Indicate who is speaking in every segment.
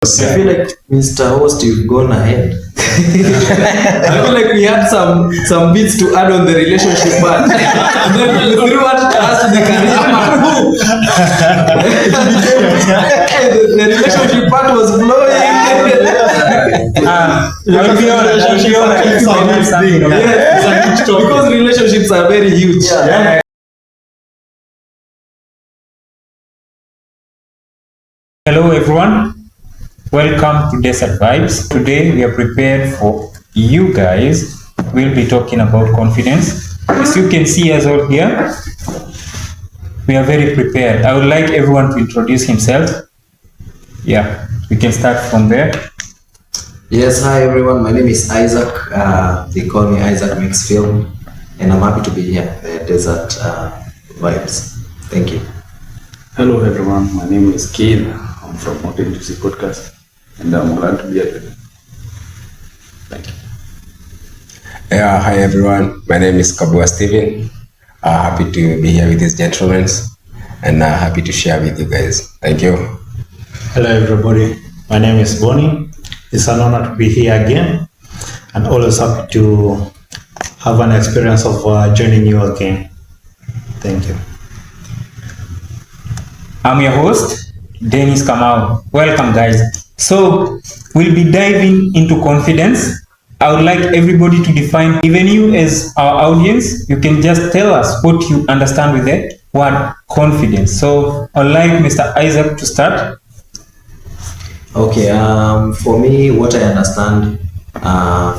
Speaker 1: I feel like Mr. Host, you've gone ahead. I feel like we had some bits to add on the relationship part. And then you threw at us the career part. The relationship part was flowing. Because relationships are very huge. Yeah.
Speaker 2: Hello everyone, welcome to Desert Vibes. Today we are prepared for you guys. We'll be talking about confidence. As you can see us all here, we are very prepared. I would like everyone to introduce himself. Yeah, we can start from there.
Speaker 1: Yes, hi everyone, my name is Isaac. They call me Isaac Mixfield, and I'm happy to be here at Desert Vibes. Thank you.
Speaker 3: Hello everyone, my name is Keith. I'm from Mountain Juicy Podcast, and I'm glad to be here today. Thank you.
Speaker 4: Yeah, hi everyone. My name is Kabua Steven. Happy to be here with these gentlemen, and happy to share with you guys. Thank you.
Speaker 5: Hello everybody. My name is Bonnie. It's an honor to be here again, and always happy to have an experience of joining you again. Thank you.
Speaker 2: I'm your host, Dennis Kamau. Welcome guys. So we'll be diving into confidence. I would like everybody to define, even you as our audience, you can just tell us what you understand with the word confidence. So I'd like Mr. Isaac to start.
Speaker 1: Okay, for me, what I understand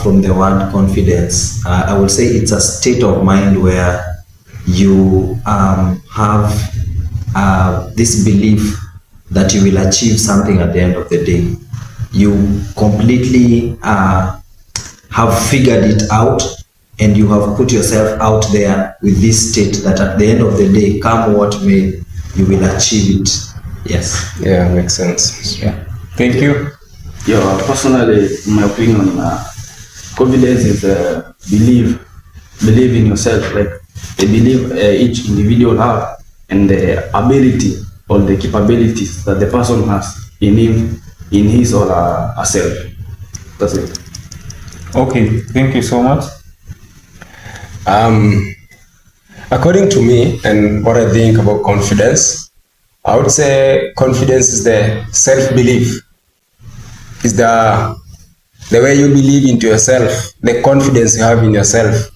Speaker 1: from the word confidence, I would say it's a state of mind where you have this belief that you will achieve something at the end of the day. You completely have figured it out, and you have put yourself out there with this state that at the end of the day, come what may, you will achieve it. Yes.
Speaker 4: Yeah, makes sense.
Speaker 2: Yeah. Thank you.
Speaker 3: Yeah, personally, in my opinion, confidence is believe in yourself. Like a belief each individual have, and the ability or the capabilities that the person has in him, in his or herself. That's it.
Speaker 2: Okay, thank you so much.
Speaker 4: According to me and what I think about confidence, I would say confidence is the self-belief. It's the way you believe into yourself, the confidence you have in yourself.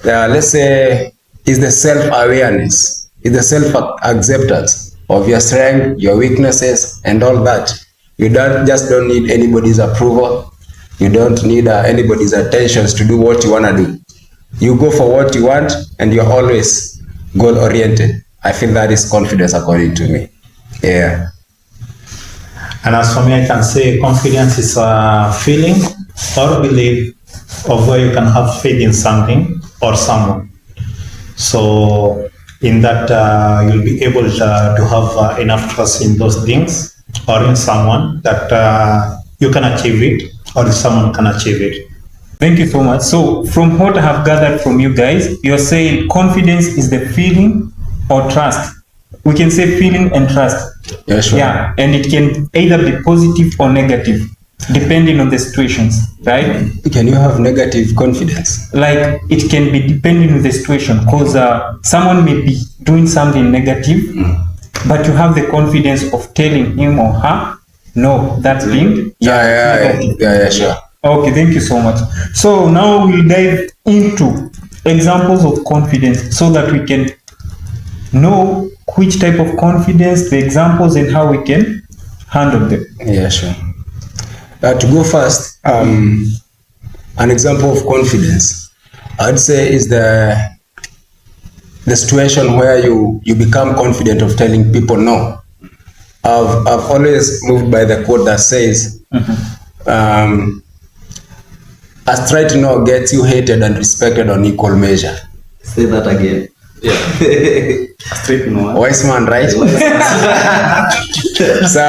Speaker 4: Let's say it's the self-awareness, it's the self-acceptance of your strength, your weaknesses, and all that. You don't need anybody's approval. You don't need anybody's attentions to do what you want to do. You go for what you want, and you're always goal-oriented. I feel that is confidence according to me. Yeah.
Speaker 5: And as for me, I can say confidence is a feeling or belief of where you can have faith in something or someone. So in that, you'll be able to have enough trust in those things or in someone that you can achieve it, or someone can achieve it.
Speaker 2: Thank you so much. So from what I have gathered from you guys, you're saying confidence is the feeling or trust. We can say feeling and trust.
Speaker 4: Yeah, sure.
Speaker 2: Yeah, and it can either be positive or negative, depending on the situations, right?
Speaker 4: Can you have negative confidence?
Speaker 2: Like it can be depending on the situation, because someone may be doing something negative, but you have the confidence of telling him or her, no, that's being
Speaker 4: Yeah, sure.
Speaker 2: Okay, thank you so much. So now we'll dive into examples of confidence so that we can know which type of confidence, the examples, and how we can handle them.
Speaker 4: Yeah, sure. To go first, an example of confidence, I'd say is the situation where you become confident of telling people no. I've always moved by the quote that says, a straight no gets you hated and respected on equal measure.
Speaker 1: Say that again.
Speaker 3: Yeah. Straight no.
Speaker 4: Wise man, right? So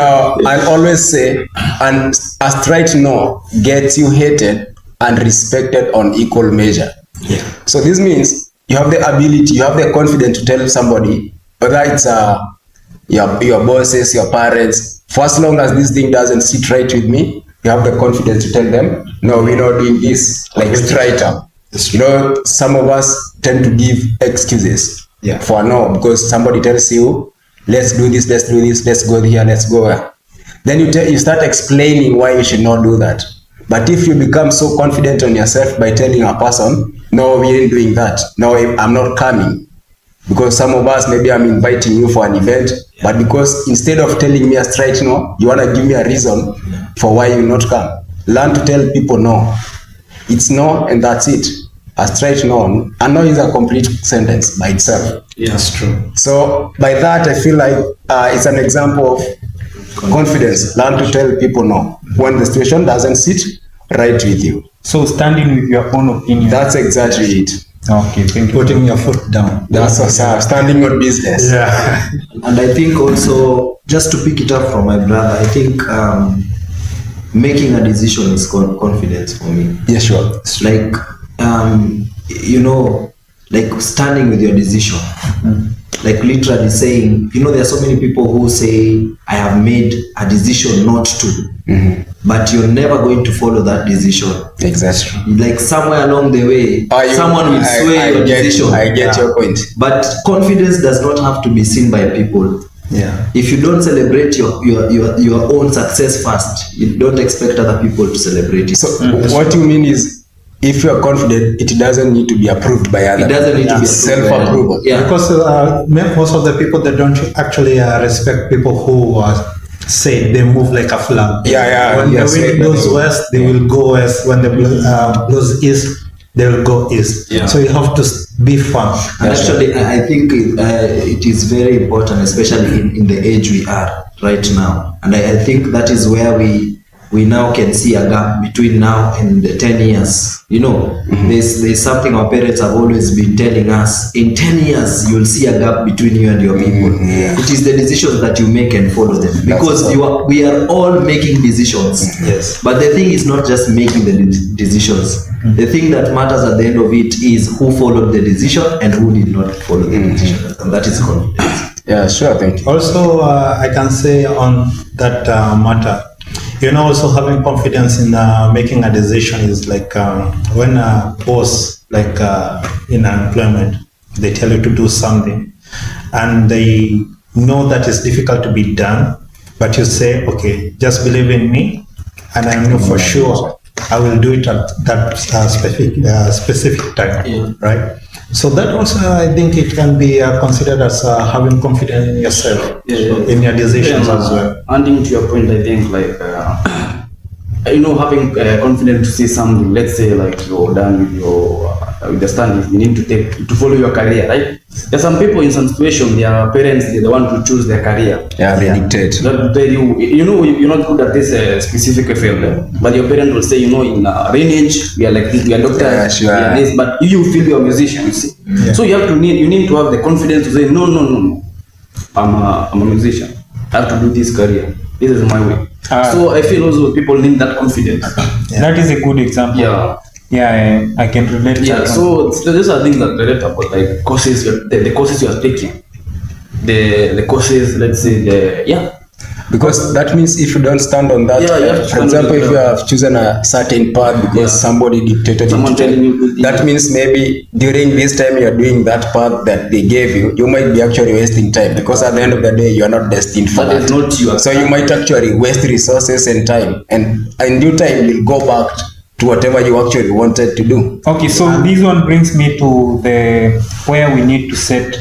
Speaker 4: I'll always say, and a straight no gets you hated and respected on equal measure.
Speaker 1: Yeah.
Speaker 4: So this means you have the ability, you have the confidence to tell somebody, whether it's your bosses, your parents, For as long as this thing doesn't sit right with me, you have the confidence to tell them, no, we're not doing this, like straight up. You know, some of us tend to give excuses for no, because somebody tells you, let's do this, let's go here, let's go there. Then you start explaining why you should not do that. But if you become so confident on yourself by telling a person, no, we ain't doing that, no, I'm not coming. Because some of us, maybe I'm inviting you for an event, but because instead of telling me a straight no, you want to give me a reason for why you not come. Learn to tell people no. It's no, and that's it. A straight no. A no is a complete sentence by itself.
Speaker 3: Yeah, that's true.
Speaker 4: So by that, I feel like it's an example of confidence. Learn to tell people no when the situation doesn't sit right with you.
Speaker 2: So standing with your own opinion.
Speaker 4: That's exactly it.
Speaker 2: Okay, thank you.
Speaker 5: Putting your foot down.
Speaker 4: That's what's up. Standing on business.
Speaker 5: Yeah.
Speaker 1: And I think also, just to pick it up from my brother, I think making a decision is confidence for me.
Speaker 4: Yeah, sure.
Speaker 1: Like, you know, like standing with your decision. Like literally saying, you know, there are so many people who say, I have made a decision not to, but you're never going to follow that decision.
Speaker 4: Exactly.
Speaker 1: Like somewhere along the way, someone will sway your decision.
Speaker 4: I get your point.
Speaker 1: But confidence does not have to be seen by people.
Speaker 5: Yeah.
Speaker 1: If you don't celebrate your own success first, you don't expect other people to celebrate it.
Speaker 4: So what you mean is, if you are confident, it doesn't need to be approved by others.
Speaker 1: It doesn't need to be
Speaker 4: self-approval.
Speaker 1: Yeah.
Speaker 5: Because most of the people, they don't actually respect people who say they move like a flag. When the wind blows west, they will go west. When the blows east, they will go east.
Speaker 3: Yeah.
Speaker 5: So you have to be firm.
Speaker 1: And actually, I think it is very important, especially in the age we are right now. And I think that is where we now can see a gap between now and the 10 years. You know, there's something our parents have always been telling us. In 10 years, you'll see a gap between you and your people. It is the decisions that you make and follow them. Because we are all making decisions.
Speaker 5: Yes.
Speaker 1: But the thing is not just making the decisions. The thing that matters at the end of it is who followed the decision and who did not follow the decision. And that is confidence.
Speaker 4: Yeah, sure, thank you.
Speaker 5: Also, I can say on that matter, you know, also having confidence in making a decision is like when a boss, like in employment, they tell you to do something and they know that it's difficult to be done, but you say, okay, just believe in me and I know for sure I will do it at that specific time, right? So that also, I think it can be considered as having confidence in yourself, in your decisions as well.
Speaker 3: Adding to your point, I think like, you know, having confidence to say something, let's say like you're done with the studies, you need to follow your career, right? There's some people in some situation, their parents, they want to choose their career.
Speaker 4: Yeah, they dictate.
Speaker 3: They'll tell you know, you're not good at this specific field, but your parents will say, you know, in lineage, we are like this, we are doctors, we are this, but you feel you're a musician, you see. So you need to have the confidence to say, no, I'm a musician. I have to do this career. This is my way. So I feel also people need that confidence.
Speaker 2: That is a good example. Yeah, I can relate to that.
Speaker 3: So these are things that relate about like courses, the courses you are taking, the courses, let's say
Speaker 4: because that means if you don't stand on that, for example, if you have chosen a certain path because somebody dictated
Speaker 3: someone telling you,
Speaker 4: that means maybe during this time you're doing that path that they gave you, you might be actually wasting time because at the end of the day you are not destined for that.
Speaker 3: Not you.
Speaker 4: So you might actually waste resources and time, and in due time you'll go back to whatever you actually wanted to do.
Speaker 2: Okay, so this one brings me to where we need to set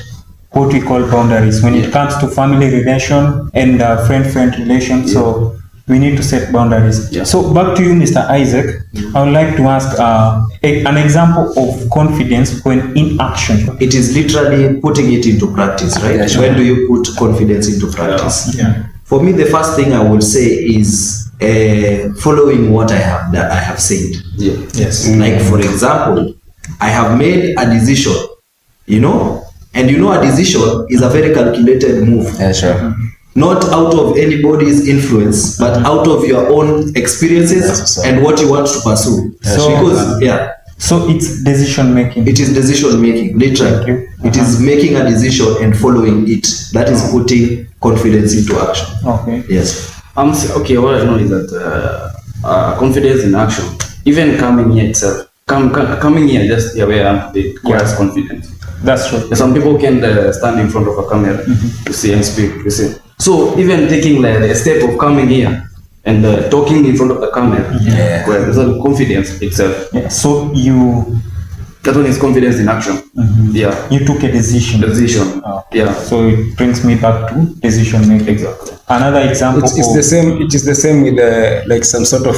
Speaker 2: what we call boundaries when it comes to family relation and friend relation. So we need to set boundaries. So back to you, Mr. Isaac. I would like to ask an example of confidence when in action.
Speaker 1: It is literally putting it into practice, right?
Speaker 4: Yeah, sure.
Speaker 1: When do you put confidence into practice? For me, the first thing I would say is following what I have said.
Speaker 5: Yes.
Speaker 1: Like for example, I have made a decision, you know, and you know a decision is a very calculated move.
Speaker 4: Yeah, sure.
Speaker 1: Not out of anybody's influence, but out of your own experiences and what you want to pursue.
Speaker 2: So it's decision making.
Speaker 1: It is decision making, literally. It is making a decision and following it. That is putting confidence into action.
Speaker 2: Okay.
Speaker 1: Yes.
Speaker 3: Okay, what I know is that confidence in action, even coming here itself, coming here just where I am today requires confidence.
Speaker 2: That's true.
Speaker 3: Some people can stand in front of a camera to see and speak. You see, so even taking the step of coming here and talking in front of the camera, well, there's a confidence itself.
Speaker 2: Yeah. So you
Speaker 3: That one is confidence in action. Yeah,
Speaker 2: you took a decision.
Speaker 3: Yeah.
Speaker 2: So it brings me back to decision making.
Speaker 3: Exactly.
Speaker 2: Another example.
Speaker 4: It's the same. It is the same with like some sort of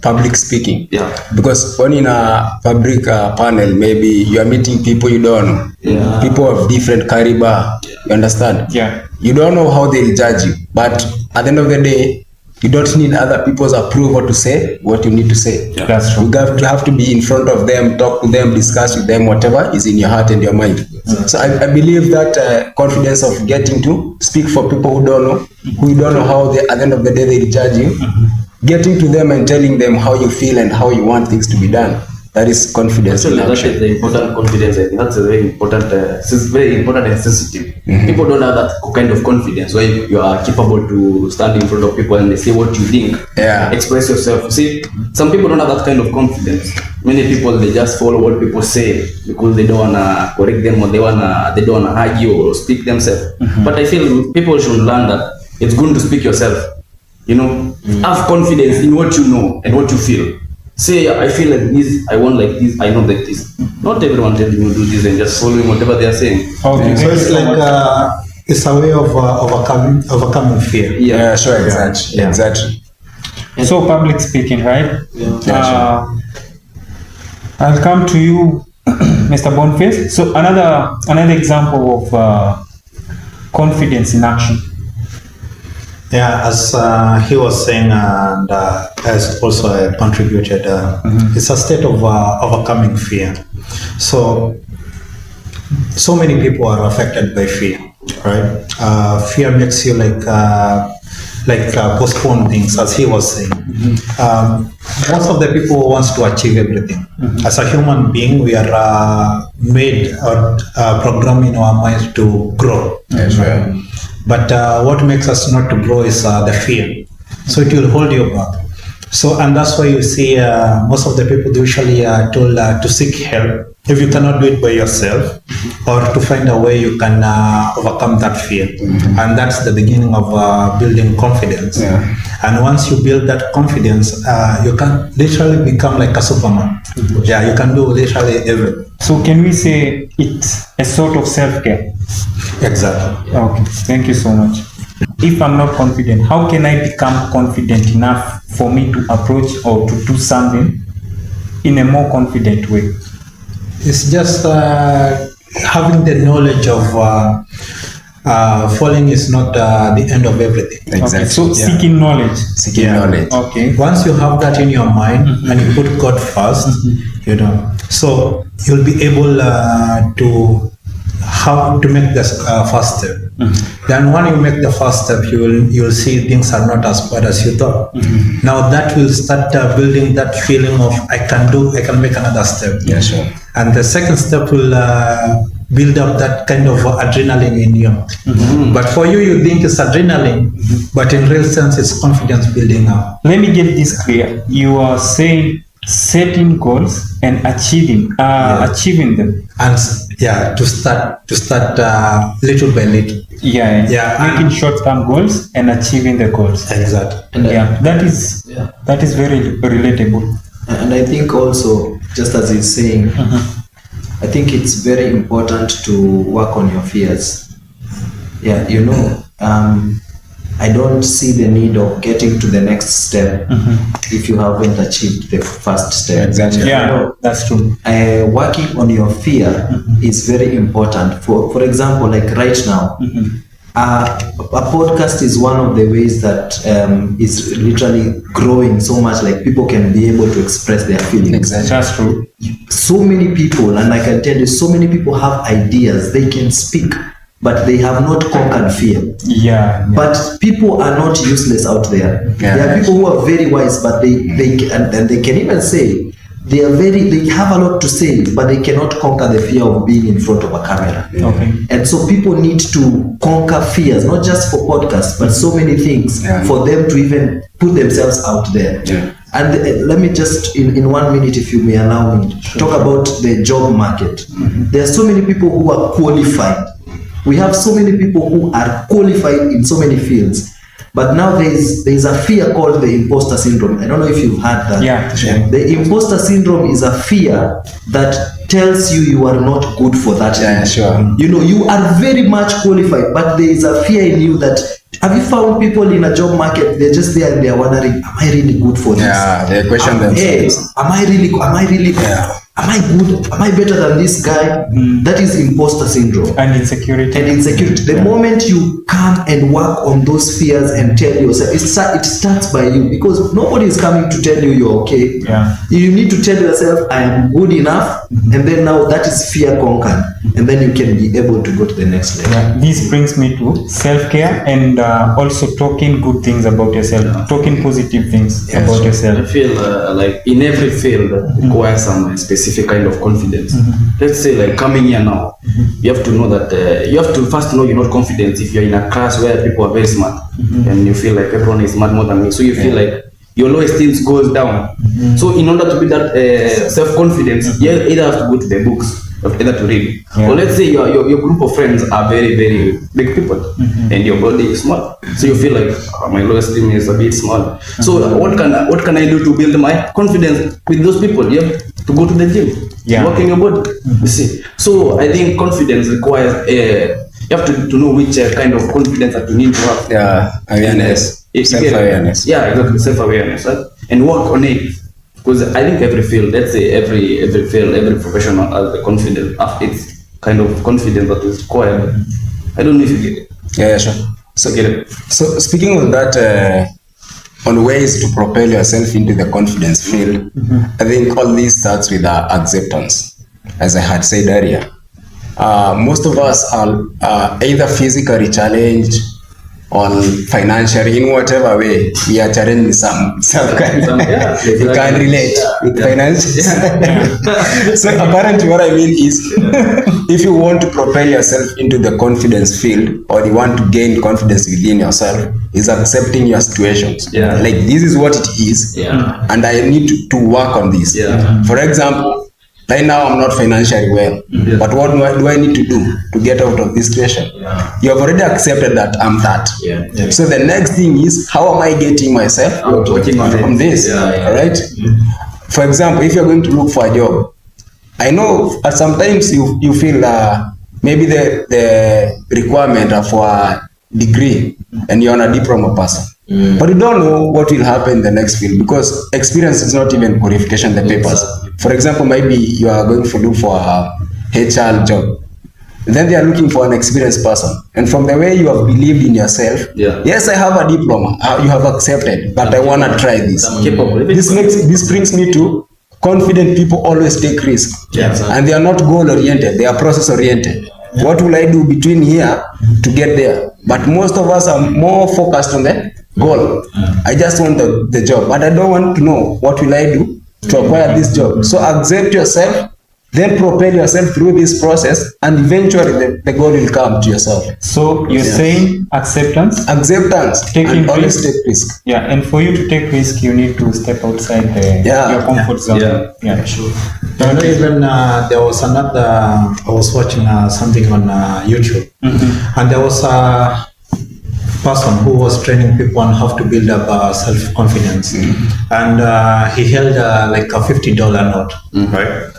Speaker 4: public speaking.
Speaker 3: Yeah.
Speaker 4: Because when in a public panel, maybe you are meeting people you don't know.
Speaker 3: Yeah.
Speaker 4: People of different caliber. You understand?
Speaker 2: Yeah.
Speaker 4: You don't know how they'll judge you, but at the end of the day, you don't need other people's approval to say what you need to say.
Speaker 3: Yeah.
Speaker 2: That's true.
Speaker 4: You have to be in front of them, talk to them, discuss with them whatever is in your heart and your mind. So I believe that confidence of getting to speak for people who don't know how they, at the end of the day they judge you, getting to them and telling them how you feel and how you want things to be done. That is confidence
Speaker 3: Actually,
Speaker 4: in
Speaker 3: that
Speaker 4: action.
Speaker 3: is the important confidence. I think that's a very important. It's very important and sensitive. People don't have that kind of confidence where you are capable to stand in front of people and they say what you think.
Speaker 4: Yeah.
Speaker 3: Express yourself. See, some people don't have that kind of confidence. Many people they just follow what people say because they don't wanna correct them or they don't wanna argue or speak themselves. But I feel people should learn that it's good to speak yourself. You know, have confidence in what you know and what you feel. Say, I feel like this, I want like this, I know like this. Not everyone telling you to do this and just following whatever they are saying.
Speaker 2: Okay.
Speaker 5: So it's like it's a way of overcoming fear.
Speaker 4: Yeah, sure, exactly.
Speaker 5: Yeah.
Speaker 4: Exactly.
Speaker 2: So public speaking, right?
Speaker 4: Yeah,
Speaker 2: I'll come to you, Mr. Boniface. So another example of confidence in action.
Speaker 5: Yeah, as he was saying, and as also I contributed, it's a state of overcoming fear. So many people are affected by fear, right? Fear makes you postpone things, as he was saying. Most of the people wants to achieve everything. As a human being, we are made or programmed in our minds to grow.
Speaker 4: That's right.
Speaker 5: But what makes us not to grow is the fear. So it will hold you back. So, and that's why you see most of the people usually are told to seek help if you cannot do it by yourself, or to find a way you can overcome that fear. And that's the beginning of building confidence.
Speaker 4: Yeah.
Speaker 5: And once you build that confidence, you can literally become like a Superman. Yeah, you can do literally everything.
Speaker 2: So can we say it's a sort of self-care?
Speaker 5: Exactly.
Speaker 2: Okay, thank you so much. If I'm not confident, how can I become confident enough for me to approach or to do something in a more confident way?
Speaker 5: It's just having the knowledge of falling is not the end of everything.
Speaker 4: Exactly.
Speaker 2: Okay, so
Speaker 5: Yeah.
Speaker 2: seeking knowledge.
Speaker 4: Seeking knowledge.
Speaker 2: Okay.
Speaker 5: Once you have that in your mind and you put God first, you know, so you'll be able to how to make this first step. Then when you make the first step, you'll see things are not as bad as you thought. Now that will start building that feeling of I can make another step.
Speaker 4: Yeah, sure.
Speaker 5: And the second step will build up that kind of adrenaline in you. But for you think it's adrenaline, but in real sense it's confidence building up.
Speaker 2: Let me get this clear. You are saying setting goals and achieving them.
Speaker 5: And to start little by little.
Speaker 2: Yeah. Making short-term goals and achieving the goals.
Speaker 5: Exactly.
Speaker 1: And
Speaker 2: That is very relatable.
Speaker 1: And I think also, just as he's saying, I think it's very important to work on your fears. Yeah, you know, I don't see the need of getting to the next step if you haven't achieved the first step.
Speaker 4: Exactly.
Speaker 2: Yeah,
Speaker 1: You know,
Speaker 2: that's true.
Speaker 1: working on your fear is very important. For example, like right now, a podcast is one of the ways that is literally growing so much. Like people can be able to express their feelings.
Speaker 4: Exactly.
Speaker 2: That's true.
Speaker 1: So many people, and I can tell you, so many people have ideas. They can speak, but they have not conquered fear.
Speaker 2: Yeah.
Speaker 1: But people are not useless out there.
Speaker 4: Yeah.
Speaker 1: There are people who are very wise, but they can even say they have a lot to say, but they cannot conquer the fear of being in front of a camera.
Speaker 2: Okay.
Speaker 1: And so people need to conquer fears, not just for podcasts, but so many things for them to even put themselves out there.
Speaker 4: Yeah.
Speaker 1: And let me just, in 1 minute, if you may allow me, talk about the job market. There are so many people who are qualified. We have so many people who are qualified in so many fields. But now there is a fear called the imposter syndrome. I don't know if you've heard that.
Speaker 2: Yeah, sure.
Speaker 1: The imposter syndrome is a fear that tells you are not good for that.
Speaker 4: Yeah, sure.
Speaker 1: You know, you are very much qualified, but there is a fear in you that, have you found people in a job market, they're just there and they're wondering, am I really good for this?
Speaker 4: Yeah, they question themselves.
Speaker 1: Am I really, am I good? Am I better than this guy? That is imposter syndrome.
Speaker 2: And insecurity.
Speaker 1: The moment you come and work on those fears and tell yourself, it starts by you, because nobody is coming to tell you you're okay.
Speaker 2: Yeah.
Speaker 1: You need to tell yourself, I am good enough, and then now that is fear conquered, and then you can be able to go to the next level.
Speaker 2: Yeah. This brings me to self-care and also talking good things about yourself, talking positive things about
Speaker 3: I
Speaker 2: yourself.
Speaker 3: feel like in every field requires some specific kind of confidence. Let's say like coming here now, you have to know that you have to first know you're not confident if you're in a class where people are very smart and you feel like everyone is smart more than me. So you feel like your low esteem goes down. So in order to build that self-confidence, you either have to go to the books, either to read, or let's say your group of friends are very, very big people and your body is small, so you feel like my low esteem is a bit small. So what can I do to build my confidence with those people? You have to go to the gym, work in your body. You see, so I think confidence requires you have to know which kind of confidence that you need to have.
Speaker 4: Yeah, awareness, self-awareness.
Speaker 3: Yeah, exactly, self-awareness, right? And work on it. Because I think every field, let's say every field, every professional has the confidence, it's kind of confidence that is required. I don't know if you get it.
Speaker 4: Yeah, sure. So, so speaking of that, on ways to propel yourself into the confidence field, I think all this starts with acceptance, as I had said earlier. Most of us are either physically challenged or financially, in whatever way we are challenged in some kind. You can relate with finance. So apparently what I mean is, if you want to propel yourself into the confidence field, or you want to gain confidence within yourself, is accepting your situations. Like, this is what it is, and I need to work on this. For example, right now I'm not financially well, but what do I need to do to get out of this situation? You have already accepted that I'm that. So the next thing is, how am I getting myself out from this? All right. For example, if you're going to look for a job, I know sometimes you feel maybe the requirement for a degree and you're a diploma person. But you don't know what will happen in the next field, because experience is not even qualification, the papers. For example, maybe you are going to look for a HR job. Then they are looking for an experienced person. And from the way you have believed in yourself, yes, I have a diploma, you have accepted, but I want to try this. This brings me to confident people always take risks. And they are not goal-oriented, they are process-oriented. What will I do between here to get there? But most of us are more focused on the goal. I just want the job, but I don't want to know what will I do to acquire this job. So accept yourself, then propel yourself through this process, and eventually the goal will come to yourself.
Speaker 2: So you're saying acceptance,
Speaker 4: taking always take risk.
Speaker 2: Yeah, and for you to take risk, you need to step outside your comfort zone.
Speaker 5: Sure. Even there was another. I was watching something on YouTube, and there was a person who was training people on how to build up self-confidence, and he held like a $50 note, right?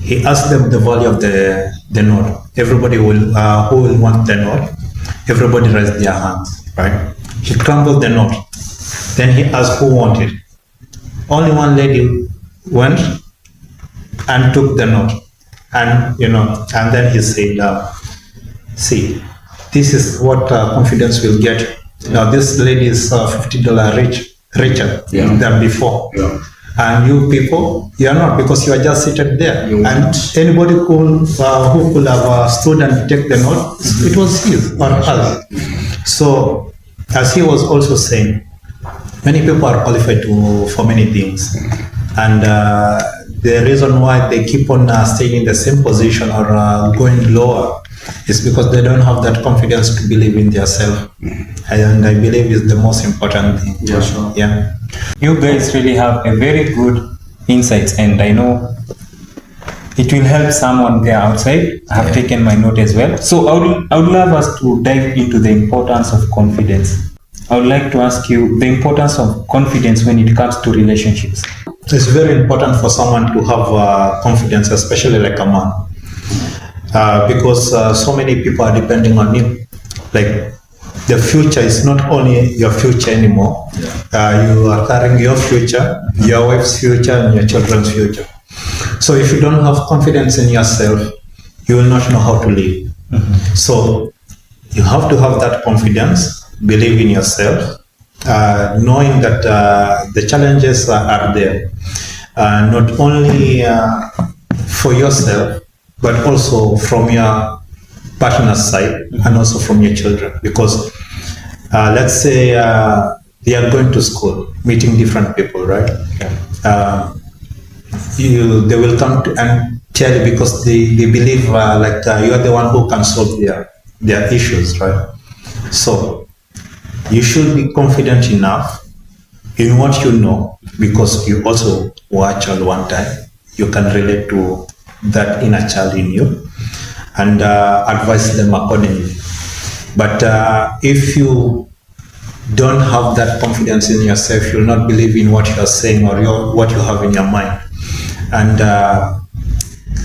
Speaker 5: He asked them the value of the note. Everybody will who will want the note. Everybody raised their hands, right? He crumbled the note. Then he asked who wanted. Only one lady went and took the note, and and then he said, "See, this is what confidence will get. Now this lady is $50 richer than before." And you people, you are not, because you are just seated there. And anybody who could have stood and take the note, it was his or hers. So, as he was also saying, many people are qualified for many things, and the reason why they keep on staying in the same position or going lower is because they don't have that confidence to believe in themselves. And I believe is the most important thing.
Speaker 3: Yeah, sure.
Speaker 5: Yeah.
Speaker 2: You guys really have a very good insights, and I know it will help someone there outside. I have taken my note as well. So I would love us to dive into the importance of confidence. I would like to ask you the importance of confidence when it comes to relationships.
Speaker 5: It's very important for someone to have confidence, especially like a man, because so many people are depending on you. Like the future is not only your future anymore. You are carrying your future, your wife's future, and your children's future. So if you don't have confidence in yourself, you will not know how to live. So you have to have that confidence, believe in yourself, knowing that the challenges are there, not only for yourself, but also from your partner's side and also from your children. Because let's say they are going to school, meeting different people, right? They will come to and tell you because they believe you are the one who can solve their issues, right? So you should be confident enough in what you know, because you also were a child one time. You can relate to that inner child in you and advise them accordingly. But if you don't have that confidence in yourself, you'll not believe in what you are saying or what you have in your mind. And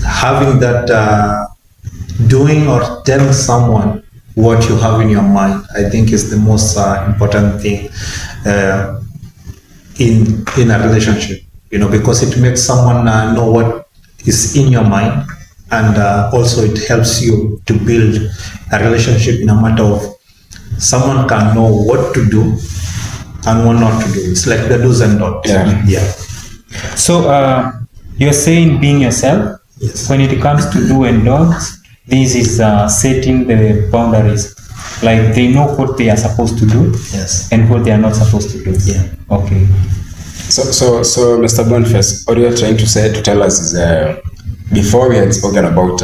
Speaker 5: having that doing or telling someone what you have in your mind, I think is the most important thing in a relationship, because it makes someone know what is in your mind, and also it helps you to build a relationship in a matter of someone can know what to do and what not to do. It's like the do's and don'ts. Yeah.
Speaker 2: So you're saying being yourself.
Speaker 5: Yes.
Speaker 2: When it comes to do and don'ts, this is setting the boundaries. Like they know what they are supposed to do,
Speaker 5: Yes.
Speaker 2: and what they are not supposed to do.
Speaker 5: Yeah.
Speaker 2: Okay.
Speaker 4: So, Mr. Boniface, what you are trying to tell us is, before we had spoken about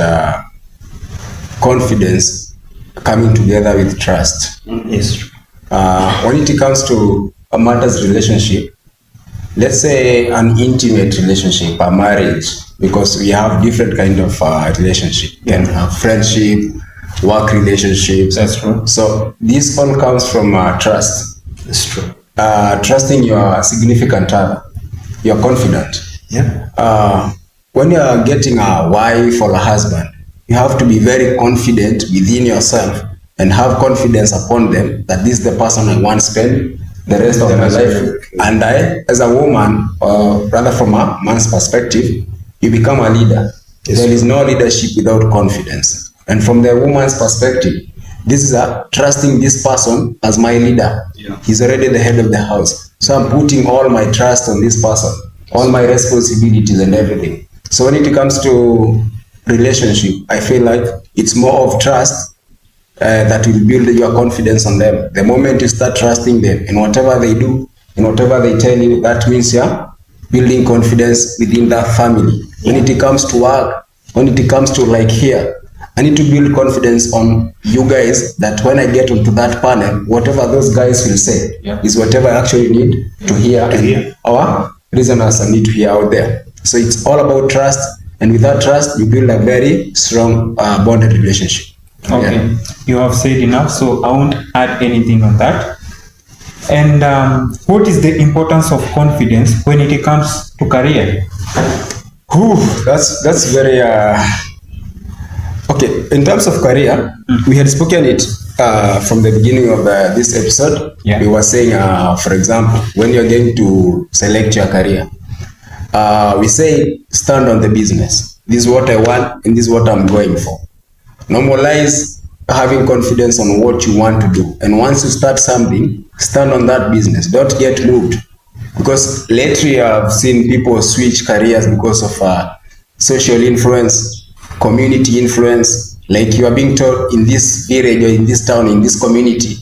Speaker 4: confidence coming together with trust.
Speaker 5: Yes.
Speaker 4: When it comes to a matters relationship, let's say an intimate relationship, a marriage, because we have different kind of relationship. You can have friendship, work relationships.
Speaker 2: That's true.
Speaker 4: So this all comes from trust.
Speaker 5: It's true.
Speaker 4: Trusting your significant other. You're confident.
Speaker 5: Yeah.
Speaker 4: When you are getting a wife or a husband, you have to be very confident within yourself and have confidence upon them that this is the person I want to spend the rest of my life. And I, as a woman, or rather from a man's perspective, you become a leader.
Speaker 5: Yes.
Speaker 4: There is no leadership without confidence. And from the woman's perspective, this is a trusting this person as my leader.
Speaker 3: Yeah.
Speaker 4: He's already the head of the house. So I'm putting all my trust on this person, all my responsibilities and everything. So when it comes to relationship, I feel like it's more of trust that will build your confidence on them. The moment you start trusting them in whatever they do, in whatever they tell you, that means you're building confidence within that family. When it comes to work, when it comes to like here, I need to build confidence on you guys that when I get onto that panel, whatever those guys will say is whatever I actually need to hear and our listeners need to hear out there. So it's all about trust, and with that trust, you build a very strong bonded relationship.
Speaker 2: Okay.
Speaker 4: Yeah.
Speaker 2: You have said enough, so I won't add anything on that. And what is the importance of confidence when it comes to career?
Speaker 4: Whew, that's very okay. In terms of career, we had spoken it from the beginning of this episode.
Speaker 2: Yeah.
Speaker 4: We were saying, for example, when you're going to select your career, we say stand on the business. This is what I want, and this is what I'm going for. Normalize having confidence on what you want to do, and once you start something, stand on that business. Don't get moved, because lately I've seen people switch careers because of social influence, community influence. Like you are being told in this village or in this town, in this community,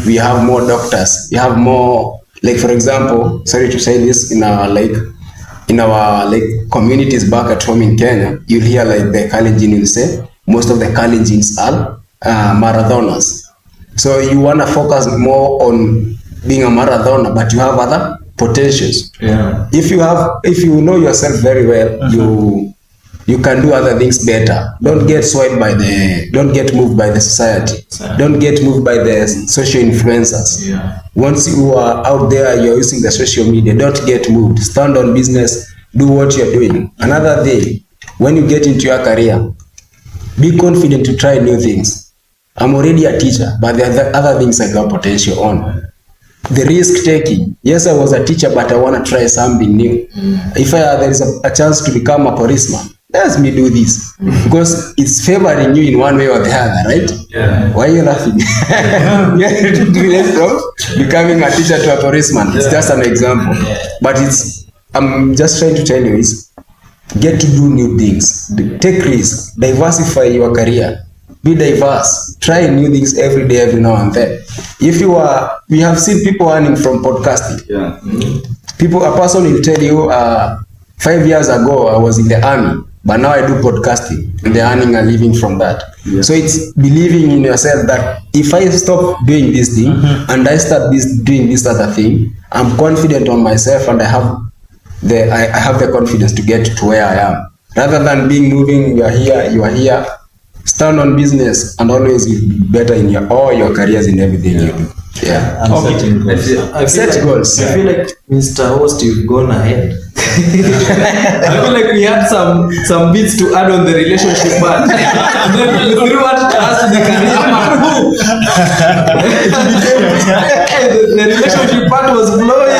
Speaker 4: we have more doctors, we have more, like for example, sorry to say this, in our like in our like communities back at home in Kenya, you'll hear like the Kalenjin will say most of the Kalenjins are marathoners. So you want to focus more on being a marathoner, but you have other potentials.
Speaker 1: Yeah.
Speaker 4: If you know yourself very well, you can do other things better. Don't get don't get moved by the society. Don't get moved by the social influencers.
Speaker 1: Yeah.
Speaker 4: Once you are out there, you're using the social media, don't get moved. Stand on business, do what you're doing. Another thing, when you get into your career, be confident to try new things. I'm already a teacher, but there are other things I got potential on. The risk taking. Yes, I was a teacher, but I want to try something new. If there is a chance to become a policeman, let me do this, because it's favoring you in one way or the other, right?
Speaker 3: Yeah.
Speaker 4: Why are you laughing? You are relate from becoming a teacher to a policeman. It's just an example, but I'm just trying to tell you is get to do new things, take risks, diversify your career, be diverse, try new things every day, every now and then. We have seen people earning from podcasting.
Speaker 3: Yeah.
Speaker 4: A person will tell you, 5 years ago I was in the army, but now I do podcasting and they're earning a living from that. Yeah. So it's believing in yourself that if I stop doing this thing and I start doing this other thing, I'm confident on myself and I have the confidence to get to where I am. Rather than you are here, stand on business and always be better in all your careers in everything you do. Yeah.
Speaker 1: Set goals. I feel like Mr. Host, you've gone ahead. I feel like we had some bits to add on the relationship part. Then you threw us to the career part. The relationship part was flowing.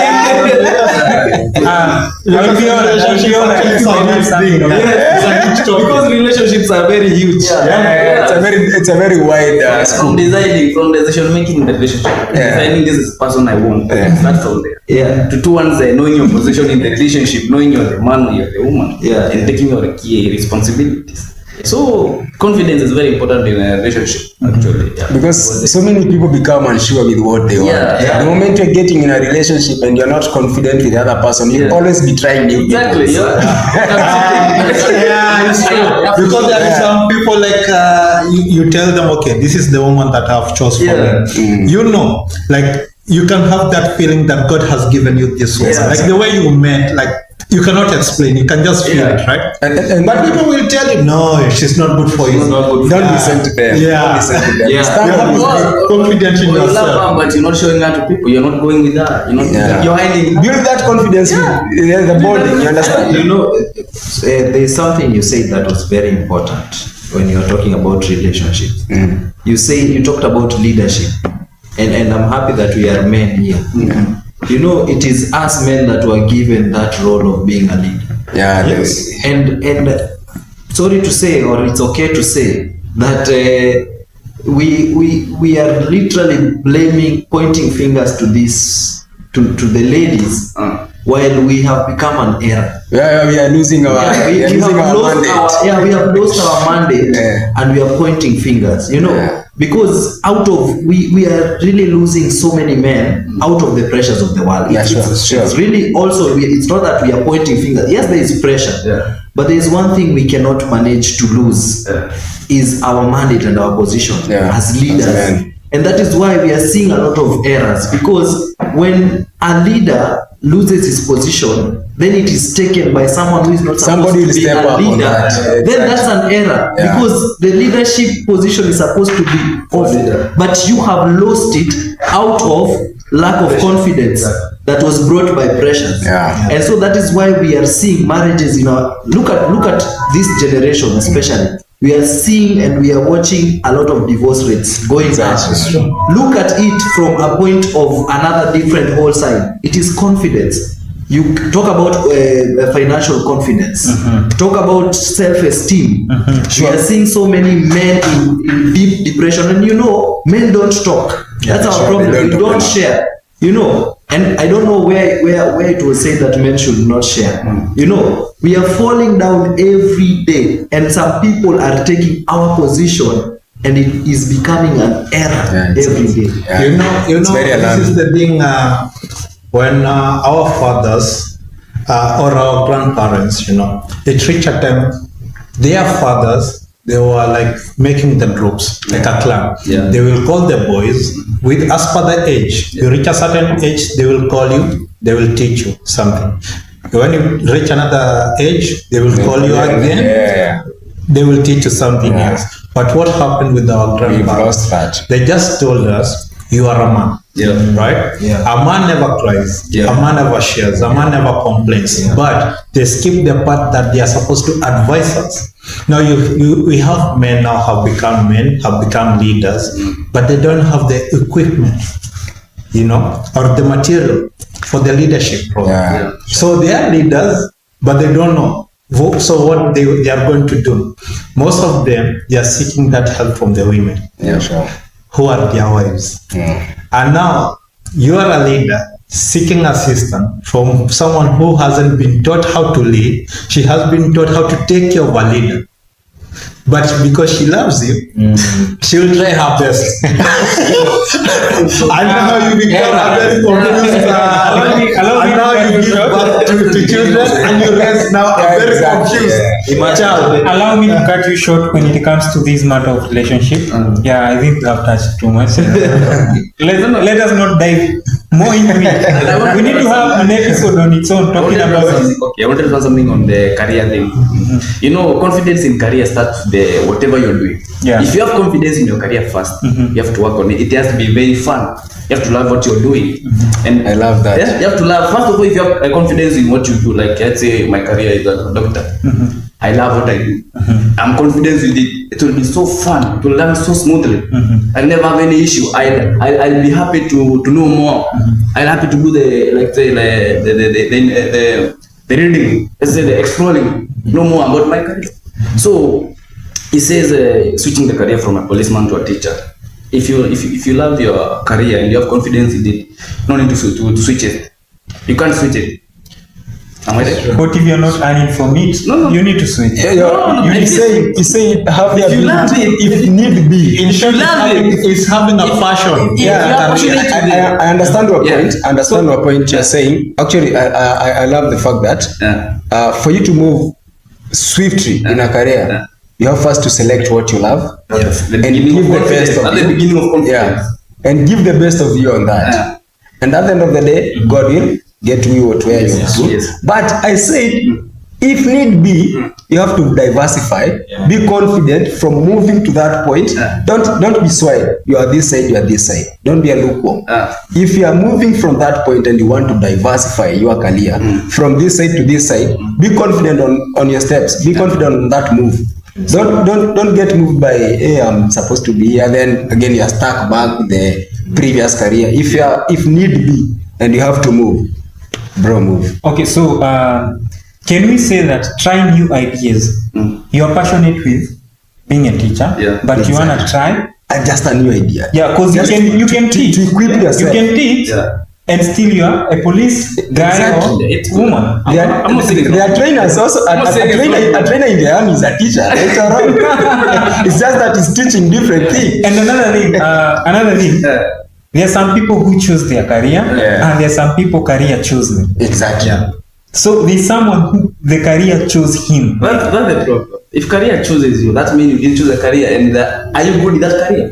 Speaker 1: Because relationships are very huge.
Speaker 4: It's a very wide
Speaker 3: from decision making in the relationship. Deciding this is the person I want. Start from there.
Speaker 1: Yeah.
Speaker 3: To two ones knowing your position in the relationship, knowing you're the man or you're the woman,
Speaker 1: yeah,
Speaker 3: and taking your key responsibilities. So confidence is very important in a relationship, actually. Yeah.
Speaker 4: Because so many people become unsure with what they want.
Speaker 3: Yeah.
Speaker 4: The moment you're getting in a relationship and you're not confident with the other person, you'll always be trying new things.
Speaker 3: Exactly.
Speaker 5: It's true. Because there are some people like you tell them, okay, this is the woman that I've chosen for me. You know, like you can have that feeling that God has given you this woman.
Speaker 3: Yeah.
Speaker 5: Like the way you met, like you cannot explain, you can just feel it, right? But people will tell you, no, she's not good for you.
Speaker 4: Don't listen to them.
Speaker 5: Yeah.
Speaker 4: Don't listen to them.
Speaker 5: You have to be confident in
Speaker 3: You love
Speaker 5: yourself.
Speaker 3: her, but you're not showing her to people. You're not going with her. You're not. You're hiding.
Speaker 4: Build that confidence with the bonding. You understand?
Speaker 1: You know, there's something you said that was very important when you're talking about relationships. You talked about leadership, and I'm happy that we are men here. You know, it is us men that were given that role of being a leader.
Speaker 4: Yeah. Yes.
Speaker 1: And sorry to say, or it's okay to say that we are literally pointing fingers to the ladies, while we have become an error.
Speaker 4: Yeah, we are losing our mandate.
Speaker 1: We have lost our mandate, and we are pointing fingers. You know, because we are really losing so many men out of the pressures of the world. It's really also, it's not that we are pointing fingers. Yes, there is pressure, but there is one thing we cannot manage to lose is our mandate and our position as leaders. And that is why we are seeing a lot of errors, because when a leader loses his position, then it is taken by someone who is not supposed to be a leader. Then that's an error, because the leadership position is supposed to be of, but you have lost it out of lack of confidence that was brought by pressures. And so that is why we are seeing marriages in our look at this generation especially. We are seeing and we are watching a lot of divorce rates going up. Look at it from a point of another different whole side. It is confidence. You talk about financial confidence. Talk about self-esteem. We are seeing so many men in deep depression, and you know, men don't talk. That's our problem. We don't share. You know, and I don't know where it was said that men should not share. You know, we are falling down every day, and some people are taking our position, and it is becoming an error every day.
Speaker 5: You know, this is the thing. When our fathers, or our grandparents, it reached a time, their fathers, they were like making the groups, like a clan.
Speaker 3: Yeah.
Speaker 5: They will call the boys with as per the age. You reach a certain age, they will call you, they will teach you something. When you reach another age, they will call you again.
Speaker 4: Yeah.
Speaker 5: They will teach you something else. But what happened with our
Speaker 4: We've
Speaker 5: grandparents?
Speaker 4: lost that.
Speaker 5: They just told us, you are a man.
Speaker 3: Yeah.
Speaker 5: Right?
Speaker 1: Yeah.
Speaker 5: A man never cries.
Speaker 3: Yeah.
Speaker 5: A man never shares. A man never complains.
Speaker 1: Yeah.
Speaker 5: But they skip the part that they are supposed to advise us. Now we have men now have become leaders, but they don't have the equipment, or the material for the leadership role.
Speaker 4: Yeah.
Speaker 5: So they are leaders, but they don't know. So what they are going to do? Most of them, they are seeking that help from the women,
Speaker 4: Yeah, sure.
Speaker 5: who are their wives.
Speaker 4: Yeah.
Speaker 5: And now you are a leader seeking assistance from someone who hasn't been taught how to lead. She has been taught how to take care of a leader. But because she loves you, she will try her best. I know how you become a very confused. And now you give birth to children and you raise now a very confused child.
Speaker 2: Allow me to cut you short when it comes to this matter of relationship. Yeah, I think we have touched too much. Let us not dive more into it. We need to have an episode on its own talking about it.
Speaker 3: Okay, I wanted to say something on the career thing. Confidence in career starts whatever you're doing.
Speaker 2: Yeah.
Speaker 3: If you have confidence in your career first, you have to work on it. It has to be very fun. You have to love what you're doing. And
Speaker 4: I love that.
Speaker 3: Yeah, you have to love. First of all, if you have a confidence in what you do, like let's say my career is a doctor. I love what I do. I'm confident with it. It will be so fun. It will run so smoothly. I'll never have any issue. I'll be happy to know more. I'll happy to do the reading, let's say the exploring, know more about my career. So he says switching the career from a policeman to a teacher. If you love your career and you have confidence in it, no need to switch it. You can't switch it. Am I right?
Speaker 2: But if you're not earning from it,
Speaker 3: No.
Speaker 2: you need to switch.
Speaker 4: You say have the
Speaker 3: If you love
Speaker 4: ability,
Speaker 3: it,
Speaker 4: if need be.
Speaker 5: In short, it's having a passion.
Speaker 4: I understand your
Speaker 3: Yeah.
Speaker 4: point. I understand your point. You're saying. Actually, I love the fact that for you to move swiftly in a career, you have first to select what you love
Speaker 3: Yes. The
Speaker 4: and
Speaker 3: beginning
Speaker 4: give
Speaker 3: of
Speaker 4: the
Speaker 3: confidence.
Speaker 4: best of
Speaker 3: At the
Speaker 4: you.
Speaker 3: beginning of confidence.
Speaker 4: Yeah, and give the best of you on that.
Speaker 3: Yeah.
Speaker 4: And at the end of the day, God will get you to where you
Speaker 3: Yes.
Speaker 4: go.
Speaker 3: Yes.
Speaker 4: But I said, if need be, you have to diversify. Be confident from moving to that point. Don't be swayed. You are this side, you are this side. Don't be a lukewarm. If you are moving from that point and you want to diversify your career from this side to this side, be confident on your steps. Be confident on that move. Don't get moved by, hey, I'm supposed to be here, then again you're stuck back with the previous career. If need be and you have to move, bro, move.
Speaker 2: Okay, so can we say that try new ideas? You're passionate with being a teacher, but you wanna try?
Speaker 4: Just a new idea.
Speaker 2: Yeah, because you can teach.
Speaker 4: To equip yourself.
Speaker 2: You can teach, and still you are a police guy
Speaker 4: Exactly.
Speaker 2: or woman.
Speaker 3: I'm not saying
Speaker 4: There are trainers also. A
Speaker 3: not saying it's
Speaker 4: trainer in the army is a teacher. Later on. It's just that he's teaching different things.
Speaker 2: And another thing. There are some people who choose their career, and there are some people career choose them.
Speaker 4: Exactly.
Speaker 2: So there's someone who the career chose him.
Speaker 3: That's the problem. If career chooses you, that means you didn't choose a career, and are you good in that career?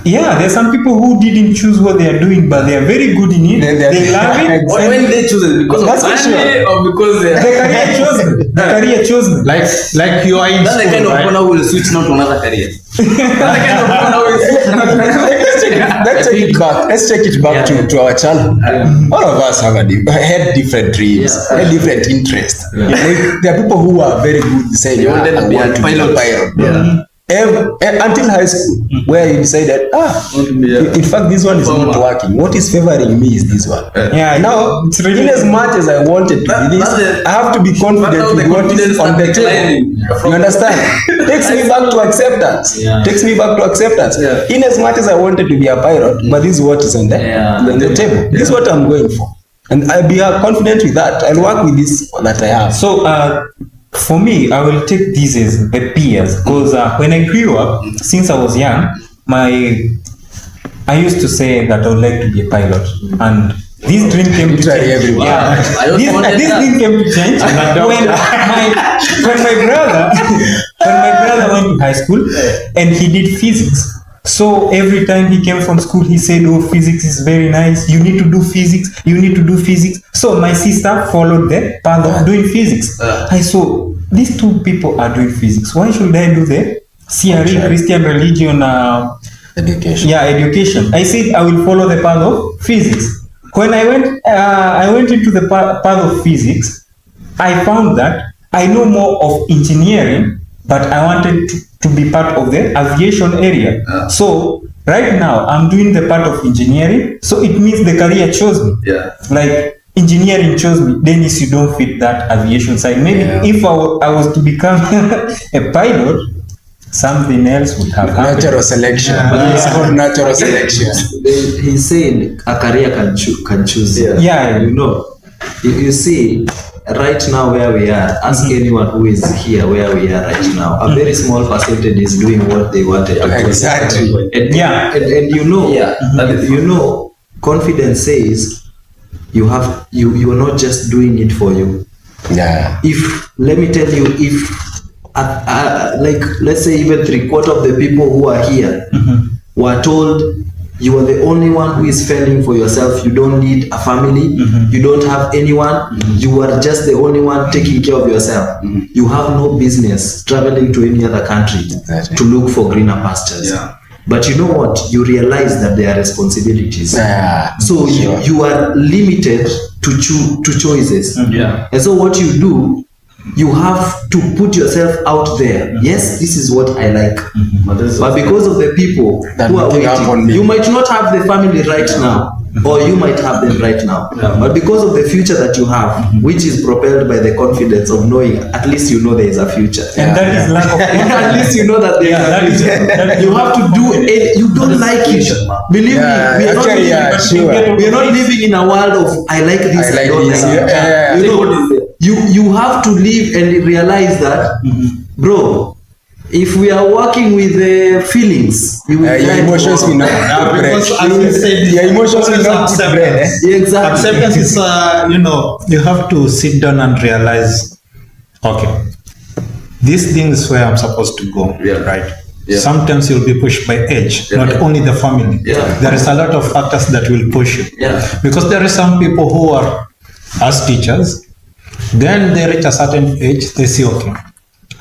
Speaker 2: Yeah, there are some people who didn't choose what they are doing, but they are very good in it. They love it.
Speaker 3: Or when they choose it because
Speaker 4: That's
Speaker 3: of
Speaker 4: for
Speaker 3: money or because
Speaker 2: The career chose them. The career chose them.
Speaker 5: Like you are in
Speaker 3: that's the kind
Speaker 5: school,
Speaker 3: of
Speaker 5: right?
Speaker 3: one who will switch now to another career. That's the kind of one who will switch now to another career.
Speaker 4: Let's take it back to our channel. All of us have had different dreams, had different interests. Like, there are people who are very good saying,
Speaker 3: You wanted
Speaker 4: I
Speaker 3: to be
Speaker 4: want
Speaker 3: a
Speaker 4: to be a
Speaker 3: pilot.
Speaker 4: pilot. Until high school, where you decided, in fact, this one is not working. What is favoring me is this one.
Speaker 2: Yeah,
Speaker 4: Now,
Speaker 2: it's really
Speaker 4: in as much as I wanted to be this, I have to be confident with what is on the table. You understand? Takes me back to acceptance. Takes me back to acceptance. In as much as I wanted to be a pilot, but this is what is on the table. This is what I'm going for. And I'll be confident with that. I'll work with this that I have.
Speaker 2: So for me, I will take these as the peers, because when I grew up, since I was young, I used to say that I would like to be a pilot, and This dream came to
Speaker 4: Literally
Speaker 2: change.
Speaker 4: everyone.
Speaker 2: Yeah.
Speaker 3: I also wanted
Speaker 2: This
Speaker 3: that.
Speaker 2: dream came to change when my brother went to high school and he did physics. So every time he came from school, he said, "Oh, physics is very nice. You need to do physics. You need to do physics." So my sister followed the path of doing physics. I saw these two people are doing physics. Why should I do the CRE, Christian religion?
Speaker 4: Education.
Speaker 2: Yeah, education. I said I will follow the path of physics. When I went into the path of physics, I found that I know more of engineering, but I wanted to be part of the aviation area. So right now I'm doing the part of engineering. So it means the career chose me.
Speaker 3: Yeah.
Speaker 2: Like engineering chose me. Dennis, you don't fit that aviation side. Maybe if I was to become a pilot, something else would have happened.
Speaker 4: Natural selection. It's called natural selection.
Speaker 1: He's saying a career can choose.
Speaker 2: Yeah.
Speaker 1: You know, you see, right now where we are, ask anyone who is here where we are right now. A very small percentage is doing what they wanted to do.
Speaker 4: Exactly.
Speaker 1: And,
Speaker 2: Yeah.
Speaker 1: and you know,
Speaker 3: Yeah.
Speaker 1: you know, confidence says you are not just doing it for you.
Speaker 4: Yeah.
Speaker 1: If let me tell you, if like let's say even 3/4 of the people who are here were told you are the only one who is fending for yourself, you don't need a family, you don't have anyone, you are just the only one taking care of yourself, you have no business traveling to any other country
Speaker 4: Exactly.
Speaker 1: to look for greener pastures.
Speaker 3: Yeah.
Speaker 1: But you know what, you realize that there are responsibilities.
Speaker 4: Yeah.
Speaker 1: So
Speaker 4: Sure.
Speaker 1: you are limited to choices.
Speaker 3: Yeah.
Speaker 1: And so what you do, you have to put yourself out there. Yes, this is what I like. But because of the people
Speaker 4: That
Speaker 1: who are
Speaker 4: looking up on
Speaker 1: waiting,
Speaker 4: me.
Speaker 1: you might not have the family right now, or you might have them right now. But because of the future that you have, which is propelled by the confidence of knowing at least you know there is a future.
Speaker 2: And that is lack of
Speaker 1: At least you know that there is a
Speaker 2: that is-
Speaker 1: future.
Speaker 2: that is-
Speaker 1: You have to do it. You don't like it. Believe
Speaker 4: Yeah,
Speaker 1: me, we are not
Speaker 4: actually,
Speaker 1: living,
Speaker 4: yeah, sure.
Speaker 1: we are not living in a world of I like this,
Speaker 4: I like
Speaker 1: don't
Speaker 4: this,
Speaker 1: like it.
Speaker 4: yeah.
Speaker 1: You know, you have to live and realize that, bro, if we are working with feelings, you will
Speaker 4: Your
Speaker 1: die
Speaker 4: emotions will
Speaker 1: tomorrow.
Speaker 4: not break.
Speaker 5: Because as we said,
Speaker 4: Your emotions will not put bread.
Speaker 5: acceptance.
Speaker 1: Exactly.
Speaker 5: Acceptance is, you have to sit down and realize, okay, this thing is where I'm supposed to go,
Speaker 3: Yeah.
Speaker 5: right?
Speaker 3: Yeah.
Speaker 5: Sometimes you'll be pushed by age, not only the family.
Speaker 3: Yeah.
Speaker 5: There is a lot of factors that will push you.
Speaker 3: Yeah.
Speaker 5: Because there are some people who are as teachers, then they reach a certain age, they say, okay,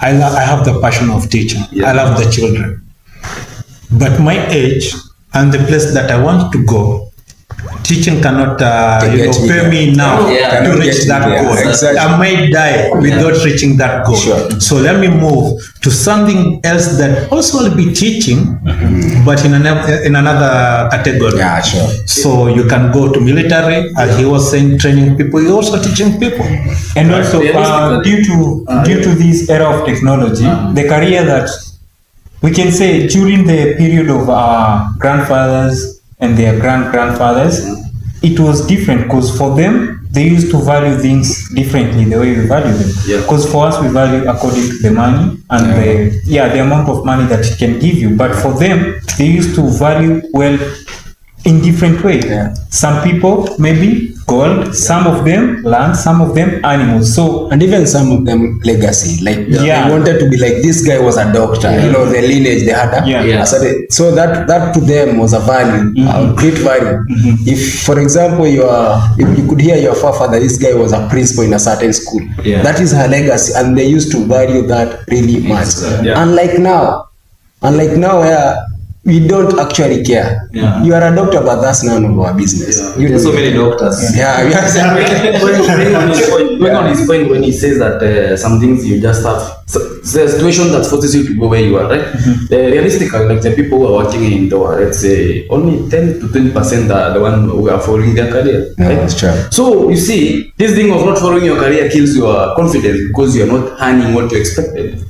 Speaker 5: I have the passion of teaching.
Speaker 3: Yeah.
Speaker 5: I love the children. But my age and the place that I want to go, teaching cannot
Speaker 4: get me
Speaker 5: pay
Speaker 4: there.
Speaker 5: me now
Speaker 1: Yeah.
Speaker 5: to
Speaker 4: Cannot
Speaker 5: reach
Speaker 4: get me
Speaker 5: that
Speaker 4: there.
Speaker 5: goal.
Speaker 4: Exactly.
Speaker 5: I might die without reaching that goal.
Speaker 4: Sure.
Speaker 5: So let me move to something else that also will be teaching, but in another category.
Speaker 4: Yeah, sure.
Speaker 5: So you can go to military, as he was saying, training people. You're also teaching people.
Speaker 2: And also, due to this era of technology, the career that we can say during the period of our grandfathers and their grandfathers, it was different because for them, they used to value things differently the way we value them.
Speaker 3: Yeah.
Speaker 2: Because for us, we value according to the money and the amount of money that it can give you. But for them, they used to value wealth in different ways.
Speaker 4: Yeah.
Speaker 2: Some people maybe gold, some of them land, some of them animals. So
Speaker 4: And even some of them legacy, like
Speaker 2: Yeah.
Speaker 4: they wanted to be like this guy was a doctor, you know, the lineage they had.
Speaker 2: Yeah.
Speaker 4: So that to them was a value, a great value. If, for example, if you could hear your forefather, this guy was a principal in a certain school.
Speaker 1: Yeah.
Speaker 4: That is her legacy, and they used to value that really much.
Speaker 3: Yeah.
Speaker 4: Unlike now, where we don't actually care.
Speaker 1: Yeah.
Speaker 4: You are a doctor, but that's none of our business.
Speaker 3: Yeah.
Speaker 4: You
Speaker 1: There's so many doctors.
Speaker 4: Yeah, we have
Speaker 3: Going on his point when he says that some things you just have, so the situation that forces you to go where you are, right? Realistically, like the people who are working indoor, let's say only 10 to 20% are the one who are following their career.
Speaker 4: Yeah,
Speaker 3: right?
Speaker 4: that's true.
Speaker 3: So you see, this thing of not following your career kills your confidence because you are not earning what you expected.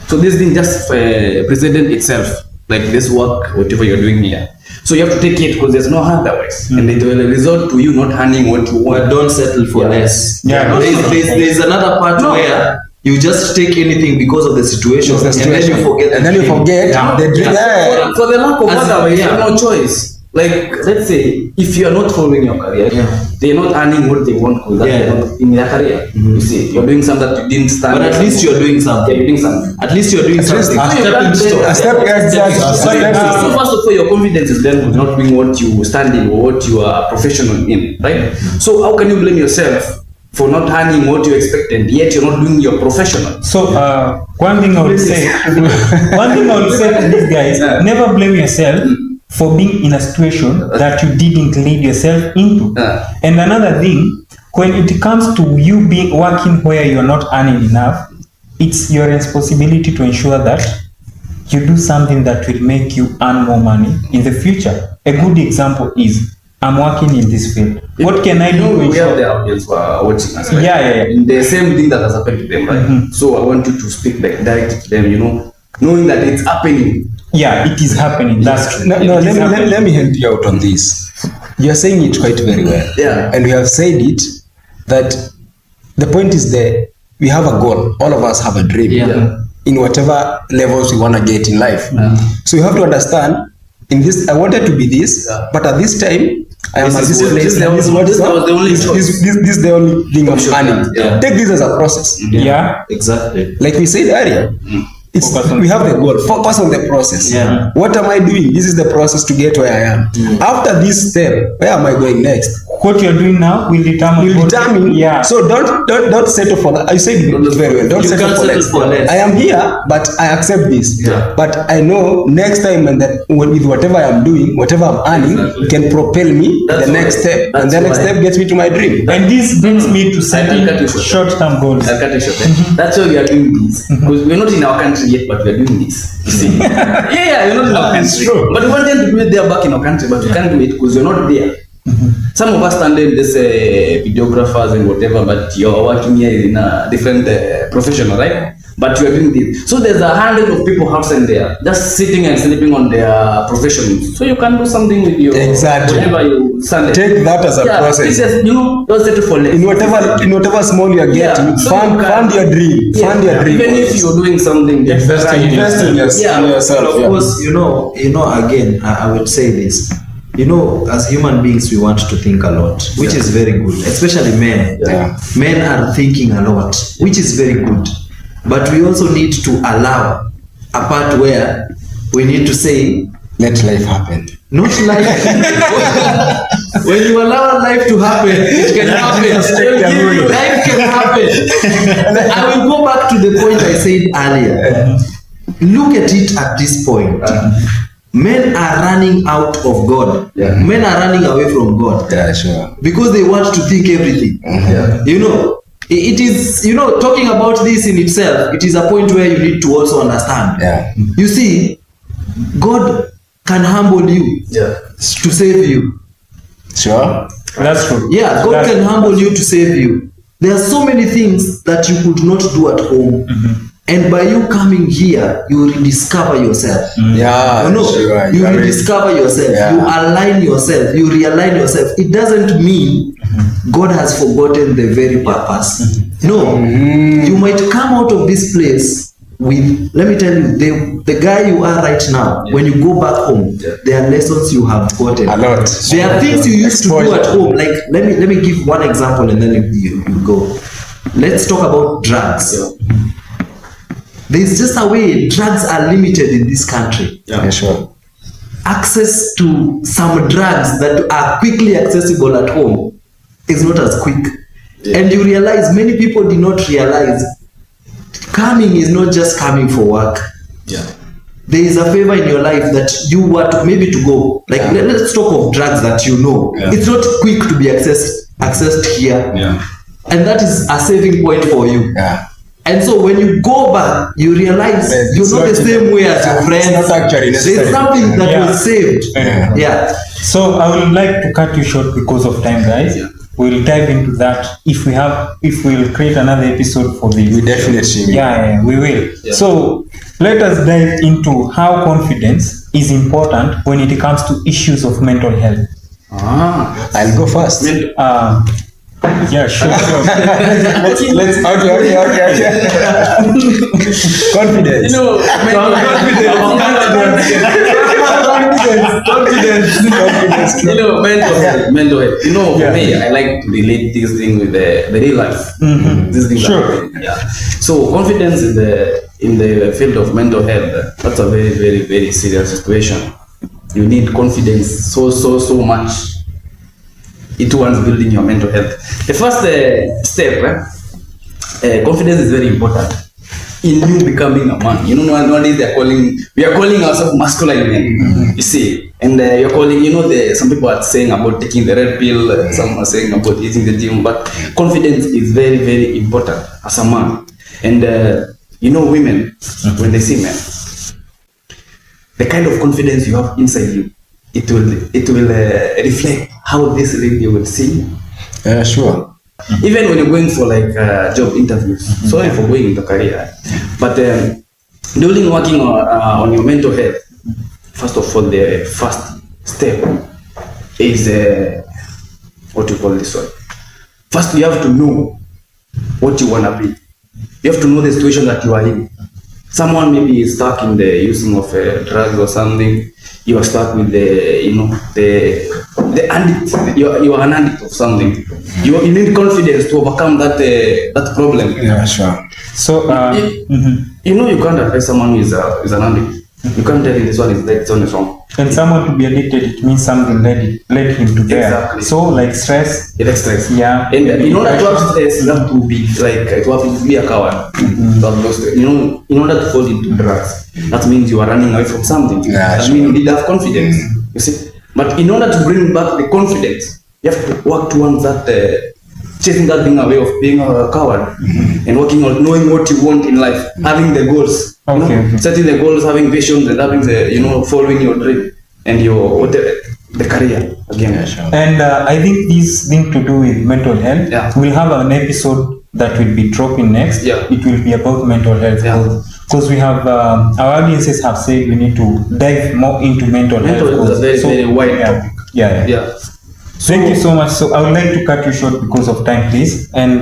Speaker 3: So this thing just presented itself, like this work, whatever you're doing here. So you have to take it because there's no otherwise, and it will result to you not earning what you
Speaker 1: But
Speaker 3: want.
Speaker 1: don't settle for
Speaker 3: Yeah.
Speaker 1: less.
Speaker 2: Yeah, no,
Speaker 1: There's another part
Speaker 3: No.
Speaker 1: where you just take anything because of the situation, and then you forget.
Speaker 4: And then you forget the dream.
Speaker 3: For the lack of
Speaker 1: As-
Speaker 3: otherwise,
Speaker 1: yeah.
Speaker 3: you have no choice. Like, let's say, if you are not following your career, they're not earning what they want because they're not in their career. You see, you're doing something that you didn't stand.
Speaker 1: But at least you're doing something.
Speaker 3: You're doing something.
Speaker 1: At least you're doing something.
Speaker 4: A step
Speaker 3: So first of all, your confidence is then with not doing what you stand in or what you are professional in, right? So how can you blame yourself for not earning what you expected, yet you're not doing your professional?
Speaker 2: So one thing I would say to these guys, never blame yourself for being in a situation that you didn't lead yourself into. And another thing, when it comes to you being working where you're not earning enough, it's your responsibility to ensure that you do something that will make you earn more money in the future. A good example is, I'm working in this field. What can I do to
Speaker 3: We have
Speaker 2: ensure?
Speaker 3: the audience who are watching us, right?
Speaker 2: Yeah.
Speaker 3: The same thing that has happened to them, right? So I want you to speak like directly to them, knowing that it's happening.
Speaker 2: Yeah, it is happening. That's true.
Speaker 4: Let me help you out on this. You are saying it quite very well.
Speaker 3: Yeah.
Speaker 4: And we have said it that the point is that we have a goal. All of us have a dream.
Speaker 1: Yeah.
Speaker 4: In whatever levels we want to get in life. So you have to understand, in this, I wanted to be this, but at this time, I am at this place. This is the only thing I'm earning.
Speaker 3: Yeah.
Speaker 4: Take this as a process.
Speaker 2: Yeah.
Speaker 1: Exactly.
Speaker 4: Like we said earlier, we have the goal. Focus on the process.
Speaker 1: Yeah.
Speaker 4: What am I doing? This is the process to get where I am. After this step, where am I going next?
Speaker 2: What you're doing now will determine. Yeah.
Speaker 4: So don't settle for that. I said it very well. Don't
Speaker 1: You
Speaker 4: settle
Speaker 1: can't
Speaker 4: for
Speaker 1: settle
Speaker 4: less.
Speaker 1: for less.
Speaker 4: I am here, but I accept this.
Speaker 3: Yeah.
Speaker 4: But I know next time and that with whatever I am doing, whatever I'm earning,
Speaker 3: Exactly.
Speaker 4: can propel me
Speaker 3: That's
Speaker 4: the
Speaker 3: why-
Speaker 4: next step,
Speaker 3: that's
Speaker 4: and the next
Speaker 3: why-
Speaker 4: step gets me to my dream.
Speaker 2: And this brings me to
Speaker 3: I'll
Speaker 2: setting
Speaker 3: cut you short.
Speaker 2: short-term goals.
Speaker 3: I'll cut it short. That's why we are doing this. Because we're not in our country yet, but we're doing this. You see? yeah, we're not in our
Speaker 2: It's
Speaker 3: country.
Speaker 2: true.
Speaker 3: But we want them to do it there back in our country, but we can't do it because we're not there. Some of us stand in this videographers and whatever, but you're working here in a different profession, right? But you are doing this. So there's 100 of people outside there just sitting and sleeping on their professions. So you can do something with your
Speaker 4: Exactly.
Speaker 3: whatever you stand.
Speaker 4: Take that as a process.
Speaker 3: It's just, don't settle for less.
Speaker 4: In whatever small you are getting,
Speaker 3: Yeah. So
Speaker 4: fund
Speaker 3: you can-
Speaker 4: your dream.
Speaker 3: Yeah.
Speaker 4: Fund your dream.
Speaker 3: Even if you're doing something,
Speaker 2: Invest in
Speaker 4: Invest in yourself.
Speaker 1: Of course, again, I would say this. As human beings, we want to think a lot, which is very good, especially men.
Speaker 4: Yeah.
Speaker 1: Men are thinking a lot, which is very good. But we also need to allow a part where we need to say,
Speaker 4: Let life happen.
Speaker 1: not life. When you allow life to happen, it can happen. Life can happen. I will go back to the point I said earlier. Look at it at this point. Men are running out of God.
Speaker 3: Yeah.
Speaker 1: Men are running away from God
Speaker 4: Yeah, sure.
Speaker 1: because they want to think everything.
Speaker 3: Yeah.
Speaker 1: It is, talking about this in itself, it is a point where you need to also understand.
Speaker 4: Yeah.
Speaker 1: You see, God can humble you to save you.
Speaker 4: Sure.
Speaker 2: That's true.
Speaker 1: Yeah, God can humble you to save you. There are so many things that you could not do at home. And by you coming here, you rediscover yourself.
Speaker 4: Yeah.
Speaker 1: You
Speaker 4: You are
Speaker 1: rediscover yourself.
Speaker 4: Yeah.
Speaker 1: You align yourself. You realign yourself. It doesn't mean God has forgotten the very purpose. No. You might come out of this place with, let me tell you, the guy you are right now, when you go back home, there are lessons you have gotten.
Speaker 4: A lot.
Speaker 1: There are things you used to do
Speaker 4: Exposure.
Speaker 1: at home. Like, let me give one example and then you go. Let's talk about drugs. There's just a way drugs are limited in this country.
Speaker 4: Yeah, sure.
Speaker 1: Access to some drugs that are quickly accessible at home is not as quick. And you realize, many people did not realize, coming is not just coming for work.
Speaker 3: Yeah.
Speaker 1: There is a favor in your life that you want maybe to go. Like, let's talk of drugs that
Speaker 3: Yeah.
Speaker 1: It's not quick to be accessed here.
Speaker 3: Yeah.
Speaker 1: And that is a saving point for you.
Speaker 4: Yeah.
Speaker 1: And so when you go back, you realize
Speaker 4: Yes,
Speaker 1: you're
Speaker 4: it's
Speaker 1: not the
Speaker 4: not-
Speaker 1: same way as your
Speaker 4: it's
Speaker 1: friends.
Speaker 4: not actually necessary.
Speaker 1: There's something that
Speaker 2: Yeah.
Speaker 1: was saved.
Speaker 2: Yeah.
Speaker 1: Yeah.
Speaker 2: So I would like to cut you short because of time, guys.
Speaker 3: Yeah.
Speaker 2: We'll dive into that if we'll create another episode for this.
Speaker 4: We definitely will.
Speaker 2: Yeah, we will.
Speaker 3: Yeah.
Speaker 2: So let us dive into how confidence is important when it comes to issues of mental health.
Speaker 3: Ah.
Speaker 4: I'll go first.
Speaker 2: Uh, Yeah, sure.
Speaker 4: let's okay. Confidence.
Speaker 3: You know,
Speaker 4: Confidence.
Speaker 3: you know, mental health. You know, for me, I like to relate this thing with the real life. This thing.
Speaker 2: Sure.
Speaker 3: Yeah. So confidence in the field of mental health, that's a very, very, very serious situation. You need confidence so much into one's building your mental health. The first step, confidence is very important in you becoming a man. You know, nowadays we are calling ourselves masculine men. You see, and you're calling, you know, some people are saying about taking the red pill, some are saying about eating the gym, but confidence is very, very important as a man. And you know, women, when they see men, the kind of confidence you have inside you, it will reflect how this lady will see you.
Speaker 4: Yeah, sure.
Speaker 3: Even when you're going for like job interviews, sorry for going into career, but during working on your mental health, first of all, the first step is what you call this one. First, you have to know what you wanna be. You have to know the situation that you are in. Someone maybe is stuck in the using of drugs or something. You are stuck with the addict. You are an addict of something. You need confidence to overcome that problem.
Speaker 4: Yeah, sure.
Speaker 2: So,
Speaker 3: You know, you can't advise someone who is an addict. You can't tell him this one is right, this one is wrong.
Speaker 2: and someone to be addicted, it means something led him to there.
Speaker 3: Exactly.
Speaker 2: So, like stress.
Speaker 3: It stress.
Speaker 2: Yeah.
Speaker 3: And in order to have stress, you have to be like, you have to be a coward. You know, in order to fall into drugs, that means you are running away from something.
Speaker 4: Yeah,
Speaker 3: that
Speaker 4: sure.
Speaker 3: means you need to have confidence. You see, but in order to bring back the confidence, you have to work towards that, chasing that thing away of being a coward, and working on knowing what you want in life, having the goals. You know,
Speaker 2: Okay.
Speaker 3: setting the goals, having visions, and having the, you know, following your dream and your the career again.
Speaker 4: Yeah, sure.
Speaker 2: And I think this thing to do with mental health,
Speaker 3: Yeah.
Speaker 2: we'll have an episode that will be dropping next.
Speaker 3: Yeah.
Speaker 2: It will be about mental health.
Speaker 3: Yeah.
Speaker 2: Because we have, our audiences have said we need to dive more into mental health.
Speaker 3: Mental health is a very, very wide
Speaker 2: yeah.
Speaker 3: topic.
Speaker 2: Yeah.
Speaker 3: Yeah.
Speaker 2: Thank you so much. So I would like to cut you short because of time, please. And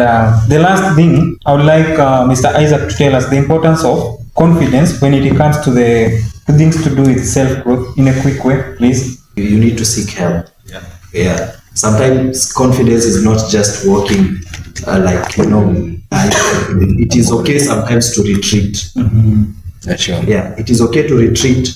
Speaker 2: the last thing, I would like Mr. Isaac to tell us the importance of confidence when it comes to the things to do with self-growth in a quick way, please.
Speaker 1: You need to seek help. Yeah. Sometimes confidence is not just walking like, you know, it is okay sometimes to retreat.
Speaker 4: Yeah, sure.
Speaker 1: Yeah, it is okay to retreat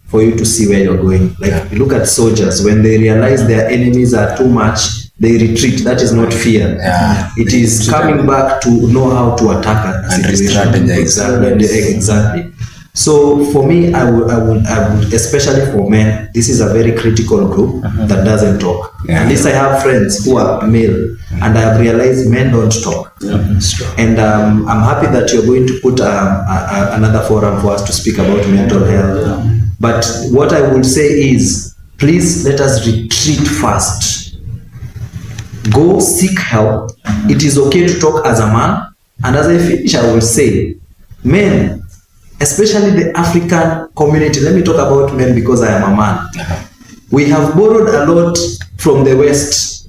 Speaker 1: for you to see where you're going. Like, you look at soldiers, when they realize their enemies are too much, they retreat. That is not fear.
Speaker 4: Yeah.
Speaker 1: It is coming back to know how to attack a
Speaker 4: And
Speaker 1: situation.
Speaker 4: re-strategize.
Speaker 1: Exactly. So for me, I would, especially for men, this is a very critical group that doesn't talk.
Speaker 4: Yeah.
Speaker 1: At least I have friends who are male, and I have realized men don't talk. And I'm happy that you're going to put another forum for us to speak about mental health. But what I would say is, please let us retreat first. Go seek help. It is okay to talk as a man. And as I finish, I will say, men, especially the African community, let me talk about men because I am a man. We have borrowed a lot from the West,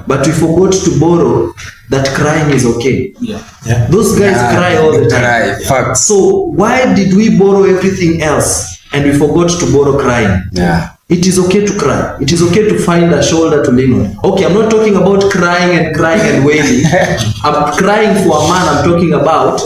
Speaker 1: but we forgot to borrow that crying is okay.
Speaker 5: Yeah.
Speaker 1: Those guys cry all the time.
Speaker 4: Cry, facts.
Speaker 1: So why did we borrow everything else and we forgot to borrow crying?
Speaker 4: Yeah.
Speaker 1: It is okay to cry. It is okay to find a shoulder to lean on. Okay, I'm not talking about crying and wailing. I'm crying for a man. I'm talking about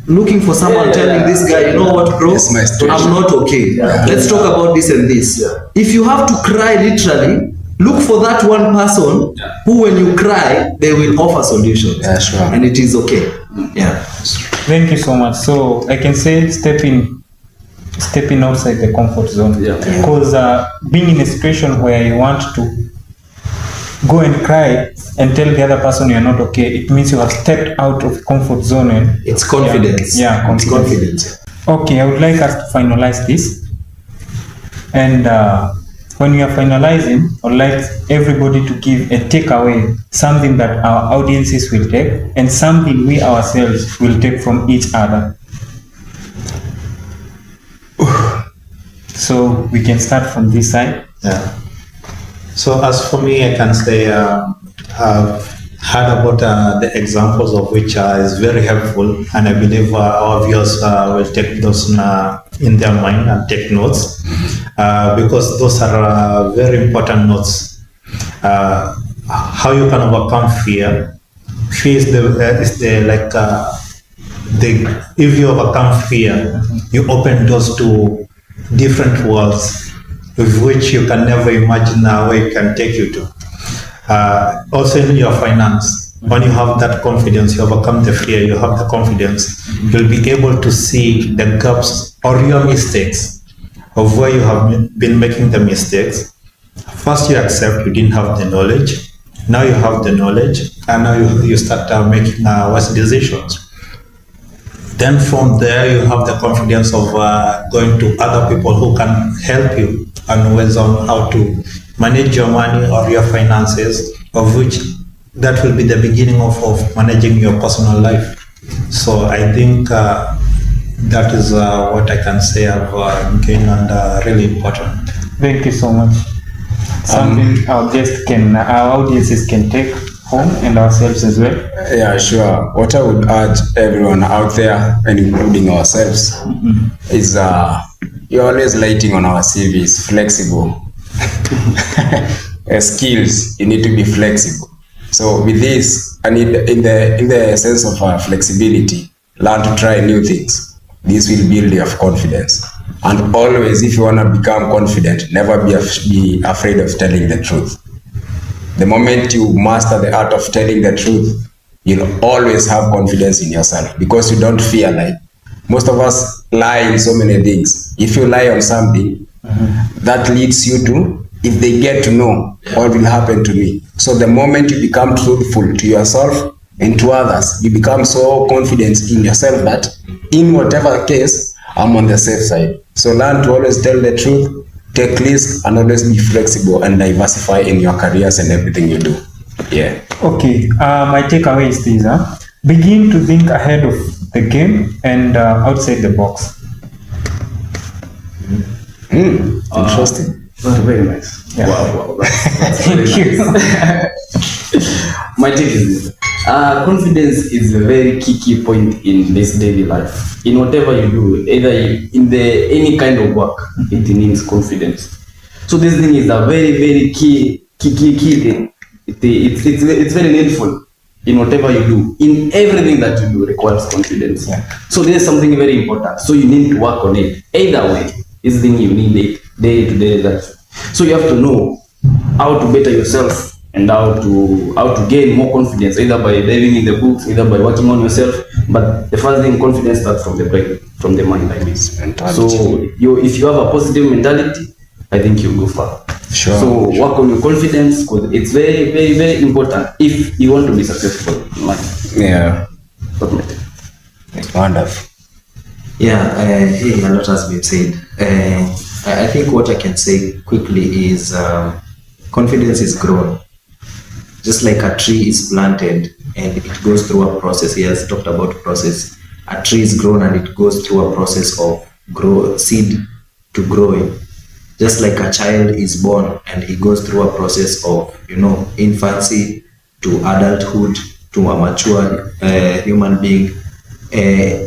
Speaker 1: looking for someone telling this guy, you know what, bro?
Speaker 4: It's my situation.
Speaker 1: I'm not okay. Let's talk about this and this. If you have to cry literally, look for that one person who, when you cry, they will offer solutions.
Speaker 4: Yeah, sure.
Speaker 1: And it is okay. Yeah.
Speaker 2: Thank you so much. So I can say stepping outside the comfort zone.
Speaker 3: Yeah.
Speaker 2: Because being in a situation where you want to go and cry and tell the other person you're not okay, it means you have stepped out of comfort zone. And
Speaker 1: It's confidence.
Speaker 2: Yeah,
Speaker 1: It's confidence.
Speaker 2: Okay, I would like us to finalize this. And when we are finalizing, I would like everybody to give a takeaway, something that our audiences will take and something we ourselves will take from each other. So we can start from this side.
Speaker 5: Yeah. So as for me, I can say I've heard about the examples of which is very helpful, and I believe our viewers will take those in their mind and take notes because those are very important notes. How you can overcome fear. Fear is if you overcome fear, you open doors to different worlds with which you can never imagine where it can take you to. Also in your finance, when you have that confidence, you overcome the fear, you have the confidence, you'll be able to see the gaps or your mistakes of where you have been making the mistakes. First, you accept you didn't have the knowledge. Now you have the knowledge, and now you start making wise decisions. Then from there, you have the confidence of going to other people who can help you and ways on how to manage your money or your finances, of which that will be the beginning of managing your personal life. So I think that is what I can say I've gained and really important.
Speaker 2: Thank you so much. Something our audiences can take home and ourselves as well.
Speaker 4: Yeah, sure. What I would urge everyone out there, and including ourselves, is you're always lighting on our CVs, flexible. Skills, you need to be flexible. So with this, I need in the sense of flexibility, learn to try new things. This will build your confidence. And always, if you want to become confident, never be afraid of telling the truth. The moment you master the art of telling the truth, you'll always have confidence in yourself because you don't fear lying. Most of us lie in so many things. If you lie on something, that leads you to, if they get to know what will happen to me. So the moment you become truthful to yourself and to others, you become so confident in yourself that in whatever case, I'm on the safe side. So learn to always tell the truth, take risks, and always be flexible and diversify in your careers and everything you do. Yeah.
Speaker 2: Okay, my takeaway is this. Begin to think ahead of the game and outside the box.
Speaker 4: Interesting.
Speaker 3: Very nice.
Speaker 2: Yeah.
Speaker 3: Wow. That's
Speaker 2: Thank
Speaker 3: very
Speaker 2: you.
Speaker 3: nice. My take is this. Confidence is a very key point in this daily life. In whatever you do, either in any kind of work, it needs confidence. So this thing is a very key thing. It's very needful in whatever you do. In everything that you do requires confidence.
Speaker 2: Yeah.
Speaker 3: So there's something very important. So you need to work on it. Either way, this thing you need it day to day life. So you have to know how to better yourself and how to gain more confidence, either by diving in the books, either by working on yourself. But the first thing, confidence starts from the brain, from the mind, I mean. So if you have a positive mentality, I think you'll go far.
Speaker 4: Sure.
Speaker 3: So work on your confidence because it's very important if you want to be successful in life.
Speaker 4: Yeah.
Speaker 3: That's my take.
Speaker 4: Wonderful.
Speaker 1: Yeah, a lot has been said. I think what I can say quickly is confidence is grown. Just like a tree is planted and it goes through a process. He has talked about process. A tree is grown and it goes through a process of seed to growing. Just like a child is born and he goes through a process of, infancy to adulthood to a mature human being.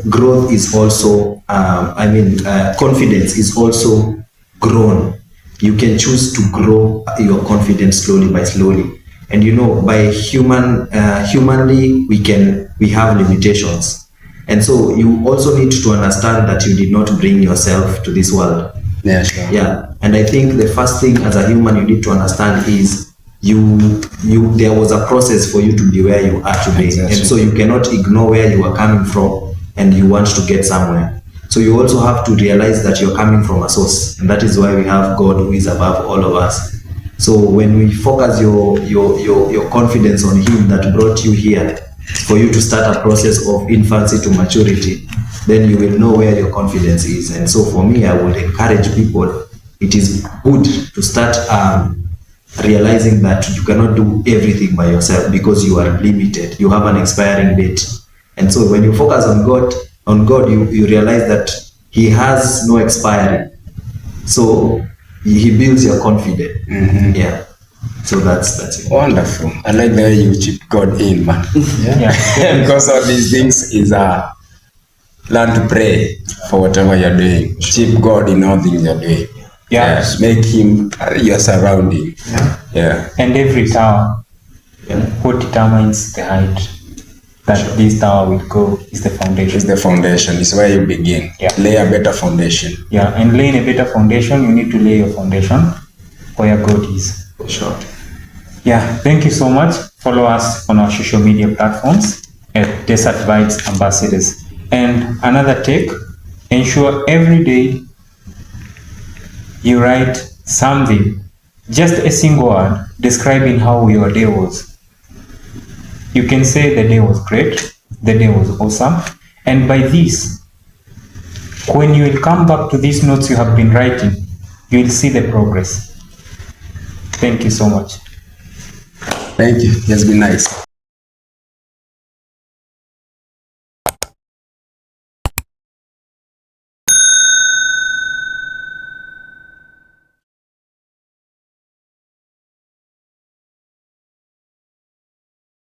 Speaker 1: Growth is also, confidence is also grown. You can choose to grow your confidence slowly by slowly. And by humanly, we have limitations. And so you also need to understand that you did not bring yourself to this world.
Speaker 4: Yeah, sure.
Speaker 1: Yeah. And I think the first thing as a human you need to understand is there was a process for you to be where you are today.
Speaker 4: Exactly.
Speaker 1: And so you cannot ignore where you are coming from and you want to get somewhere. So you also have to realize that you're coming from a source. And that is why we have God who is above all of us. So when we focus your confidence on Him that brought you here, for you to start a process of infancy to maturity, then you will know where your confidence is. And so for me, I would encourage people, it is good to start realizing that you cannot do everything by yourself because you are limited. You have an expiring date. And so when you focus on God, you realize that He has no expiry. So He builds your confidence.
Speaker 4: Mm-hmm.
Speaker 1: Yeah. So that's it.
Speaker 4: Wonderful. I like the way you chip God in, man.
Speaker 2: Yeah.
Speaker 4: Because all these things is learn to pray for whatever you're doing. Chip God in all things you're doing.
Speaker 2: Yeah.
Speaker 4: Make him your surrounding. Yeah.
Speaker 2: And every tower, what determines the height that this tower will go is the foundation.
Speaker 4: It's the foundation. It's where you begin.
Speaker 2: Yeah.
Speaker 4: Lay a better foundation.
Speaker 2: Yeah, and laying a better foundation, you need to lay your foundation where God is.
Speaker 1: For sure.
Speaker 2: Yeah, thank you so much. Follow us on our social media platforms at Desert Vibes Ambassadors. And another take, ensure every day you write something, just a single word describing how your day was. You can say the day was great, the day was awesome, and by this, when you will come back to these notes you have been writing, you will see the progress. Thank you so much.
Speaker 4: Thank you. It has been nice.